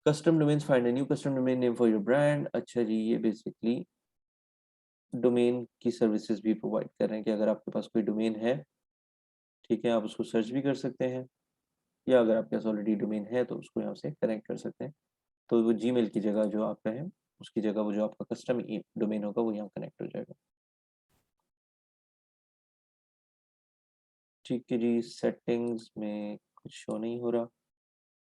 Custom domains, find a new custom domain name for your brand. अच्छा जी, ये बेसिकली डोमेन की सर्विसेज भी प्रोवाइड कर रहे हैं कि अगर आपके पास कोई डोमेन है, ठीक है, आप उसको सर्च भी कर सकते हैं, या अगर आपके पास ऑलरेडी डोमेन है तो उसको यहाँ से कनेक्ट कर सकते हैं। तो वो जीमेल की जगह जो आपका है उसकी जगह वो जो आपका कस्टम डोमेन होगा वो यहाँ कनेक्ट हो जाएगा। ठीक है जी, सेटिंग्स में कुछ शो नहीं हो रहा।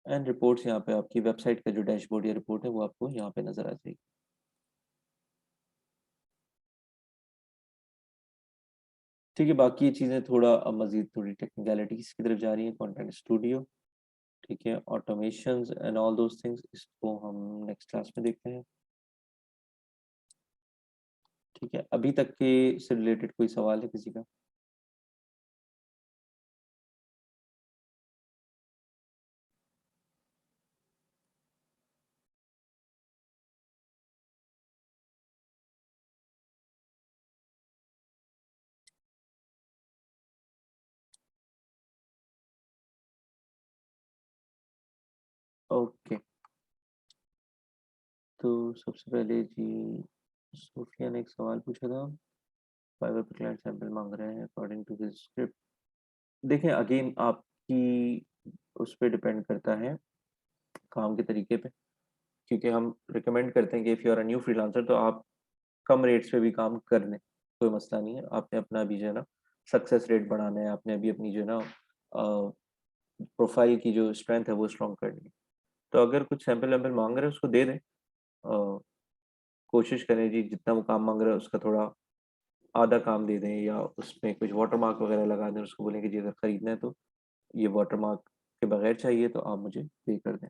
एंड रिपोर्ट्स, यहाँ पे आपकी वेबसाइट का जो डैशबोर्ड या रिपोर्ट है वो आपको यहाँ पे नजर आ जाएगी। ठीक है, बाकी ये चीज़ें थोड़ा मज़ीद थोड़ी टेक्निकलिटीज़ की तरफ जा रही हैं। कंटेंट स्टूडियो, ठीक है, automations and all those things, इसको हम नेक्स्ट क्लास में देखते हैं। ठीक है, अभी तक के से रिलेटेड कोई सवाल है किसी का? ओके, तो सबसे पहले जी सोफिया ने एक सवाल पूछा था, फाइवर पे क्लाइंट सैंपल मांग रहे हैं अकॉर्डिंग टू दिस स्क्रिप्ट। देखें, अगेन आपकी उस पर डिपेंड करता है काम के तरीके पे, क्योंकि हम रिकमेंड करते हैं कि if you are a new freelancer तो आप कम रेट्स पे भी काम कर लें, कोई मसला नहीं है। आपने अपना अभी जो है ना सक्सेस रेट बढ़ाना है, आपने अभी अपनी जो है ना प्रोफाइल की जो स्ट्रेंथ है वो स्ट्रॉन्ग करनी है। तो अगर कुछ सैंपल वैम्पल मांग रहे हैं उसको दे दें। कोशिश करें जी जितना वो काम मांग रहा है उसका थोड़ा आधा काम दे दें, या उसमें कुछ वाटर मार्क वगैरह लगा दें, उसको बोलें कि जी अगर ख़रीदना है तो ये वाटर मार्क के बगैर चाहिए तो आप मुझे पे कर दें।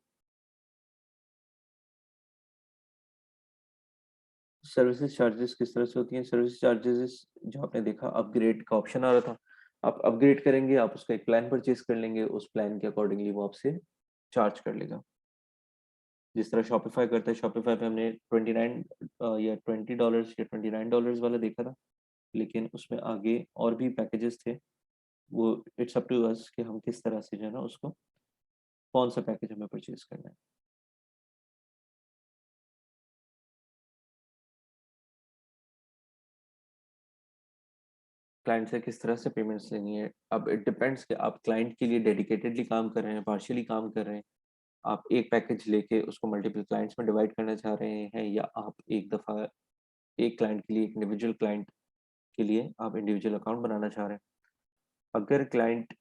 सर्विसेज चार्जेस किस तरह से होती हैं? सर्विस चार्जेस जो आपने देखा अपग्रेड का ऑप्शन आ रहा था, आप अपग्रेड करेंगे, आप उसका एक प्लान परचेज कर लेंगे, उस प्लान के अकॉर्डिंगली वो आपसे चार्ज कर लेगा। जिस तरह शॉपिफाई करता है, शॉपिफाई पे हमने 29 या $20 या $29 वाला देखा था, लेकिन उसमें आगे और भी पैकेजेस थे। वो इट्स अप टू अस कि हम किस तरह से जो है ना उसको कौन सा पैकेज हमें परचेज करना है। क्लाइंट से किस तरह से पेमेंट्स लेनी है, अब इट डिपेंड्स कि आप क्लाइंट के लिए डेडिकेटेडली काम कर रहे हैं, पार्शियली काम कर रहे हैं, आप एक पैकेज लेके उसको मल्टीपल क्लाइंट्स में डिवाइड करना चाह रहे हैं, या आप एक दफ़ा एक क्लाइंट के लिए, एक इंडिविजुअल क्लाइंट के लिए आप इंडिविजुअल अकाउंट बनाना चाह रहे हैं। अगर क्लाइंट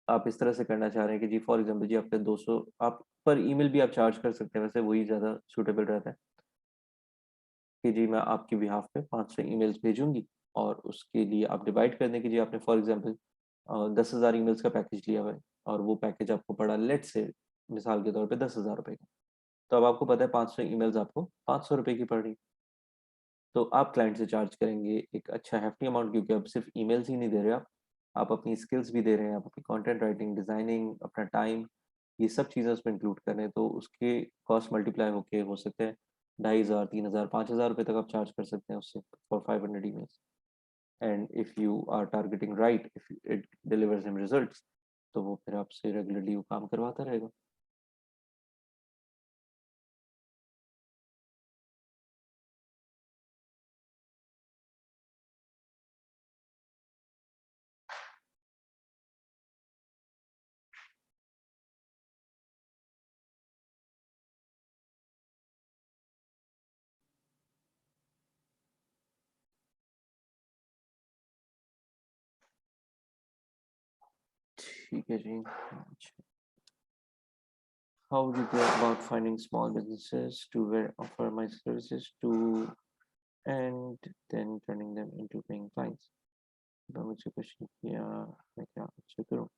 आप इस तरह से करना चाह रहे हैं कि जी फॉर एग्जांपल जी आपके 200, आप पर ईमेल भी आप चार्ज कर सकते हैं, वैसे वही ज़्यादा सूटेबल रहता है कि जी मैं आपकी बिहाफ पे 500 ईमेल्स भेजूंगी और उसके लिए आप डिवाइड कर दें कि जी आपने फॉर एग्जांपल 10,000 ईमेल्स का पैकेज लिया हुआ है और वो पैकेज आपको पड़ा लेट्स से मिसाल के तौर पे 10,000 रुपये का, तो अब आपको पता है 500 ईमेल्स आपको 500 रुपये की पड़ रही, तो आप क्लाइंट से चार्ज करेंगे एक अच्छा हैफ्टी अमाउंट, क्योंकि अब सिर्फ ईमेल्स ही नहीं दे रहे आप अपनी स्किल्स भी दे रहे हैं, आप अपनी कंटेंट राइटिंग, डिज़ाइनिंग, अपना टाइम, ये सब चीज़ें उसमें इंक्लूड कर रहे हैं, तो उसके कॉस्ट मल्टीप्लाई होके हो सकते हैं 2,500, 3,000, 5,000 रुपये तक आप चार्ज कर सकते हैं उससे for 500 emails. And if you are targeting right, if it delivers him results, तो वो फिर आपसे रेगुलरली वो काम करवाता रहेगा। ठीक है जी। How would you go about finding small businesses to where offer my services to and then turning them into paying clients? तो मुझसे क्वेश्चन किया, मैं क्या अच्छा करूँ?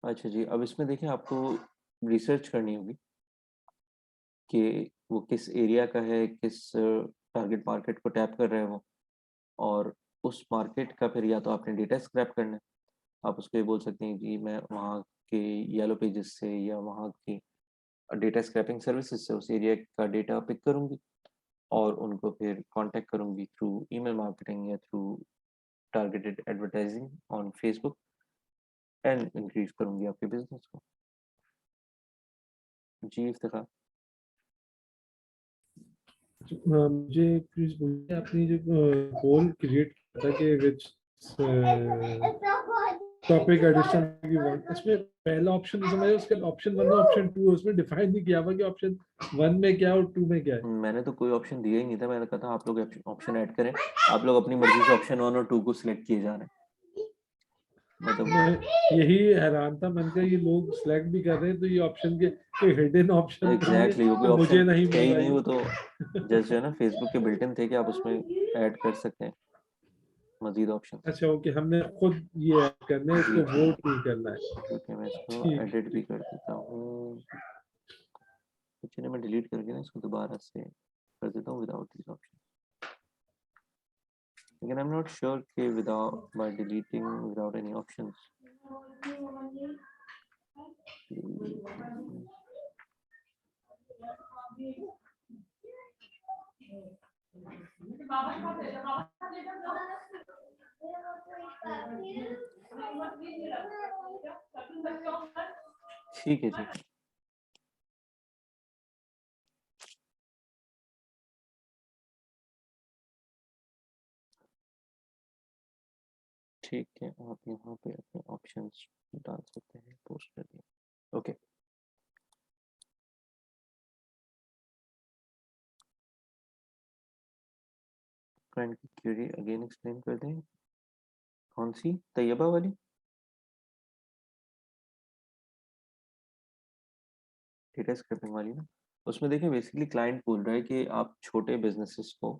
अच्छा जी, अब इसमें देखिए आपको रिसर्च करनी होगी कि वो किस एरिया का है, किस टारगेट मार्केट को टैप कर रहे हैं वो, और उस मार्केट का फिर या तो आपने डेटा स्क्रैप करना है, आप उसको ये बोल सकते हैं कि मैं वहाँ के येलो पेजेस से या वहाँ की डेटा स्क्रैपिंग सर्विसेज से उस एरिया का डेटा पिक करूँगी और उनको फिर कांटेक्ट करूँगी थ्रू ईमेल मार्केटिंग या through targeted advertising on Facebook and increase करूँगी आपके बिजनेस को। जी इफ्तिखार। मुझे प्लीज बोलिए आपने जो गोल क्रिएट किया था कि विच टॉपिक एडिशन की वन, इसमें पहला ऑप्शन समझे, उसके ऑप्शन 1 और ऑप्शन 2 उसमें डिफाइन नहीं किया हुआ कि ऑप्शन 1 में क्या और 2 में क्या है। मैंने तो कोई ऑप्शन दिया ही नहीं था, मैंने कहा था आप लोग ऑप्शन ऐड करें, आप लोग अपनी मर्जी से ऑप्शन 1 और 2 को सिलेक्ट किए जा रहे हैं। मतलब मैं यही हैरान था, मैंने कहा ये लोग सिलेक्ट भी कर रहे हैं तो ये ऑप्शन के कोई हिडन ऑप्शन एग्जैक्टली वो कोई मुझे ऑप्शन नहीं है ही मिल नहीं, वो रहा तो जैसे है ना फेसबुक के बिल्ट इन थे कि आप उसमें ऐड कर सकते हैं मजीद ऑप्शन। अच्छा ओके, हमने खुद ये ऐड करना है, इसको वोट नहीं करना है। ठीक है, मैं इसको ठीक एडिट भी कर देता हूँ, चलिए मैं डिलीट करके ना इसको दोबारा से कर देता हूँ विदाउट दिस ऑप्शन, लेकिन आई एम नॉट श्योर कि without by deleting without any options. ठीक है जी, ठीक है, आप यहाँ पे अपने ऑप्शंस डाल सकते हैं, पोस्ट कर दिया। ओके क्लाइंट की क्वेरी अगेन एक्सप्लेन कर दें, कौन सी तैयबा वाली? डेटा स्क्रैपिंग वाली ना, उसमें देखिए बेसिकली क्लाइंट बोल रहा है कि आप छोटे बिजनेसेस को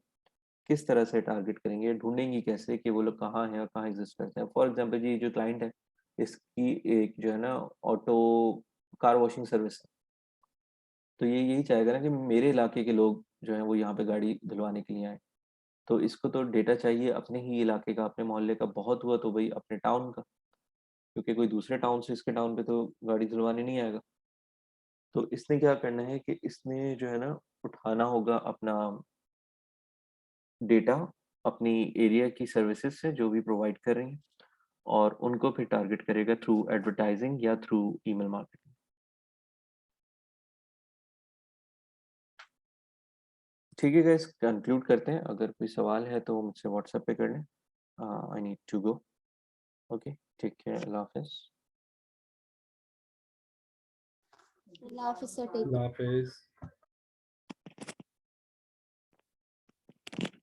किस तरह से टारगेट करेंगे, ढूंढेंगी कैसे कि वो लोग कहाँ हैं और कहाँ एग्जिस्ट करते हैं। फॉर एग्जांपल जी जो क्लाइंट है इसकी एक जो है ना ऑटो कार वॉशिंग सर्विस है, तो ये यही चाहेगा ना कि मेरे इलाके के लोग जो हैं वो यहाँ पे गाड़ी धुलवाने के लिए आए, तो इसको तो डेटा चाहिए अपने ही इलाके का, अपने मोहल्ले का, बहुत हुआ तो भाई अपने टाउन का, क्योंकि कोई दूसरे टाउन से इसके टाउन पे तो गाड़ी धुलवाने नहीं आएगा। तो इसने क्या करना है कि इसने जो है ना उठाना होगा अपना डेटा अपनी एरिया की सर्विसेज से जो भी प्रोवाइड कर रही हैं, और उनको फिर टारगेट करेगा थ्रू एडवर्टाइजिंग या थ्रू ईमेल मार्केटिंग। ठीक है गाइस, कंक्लूड करते हैं, अगर कोई सवाल है तो मुझसे व्हाट्सएप पे कर लें। I need to go. Okay take care, अल्लाह हाफिज़। अल्लाह हाफिज़ सर, टेक अल्लाह हाफिज।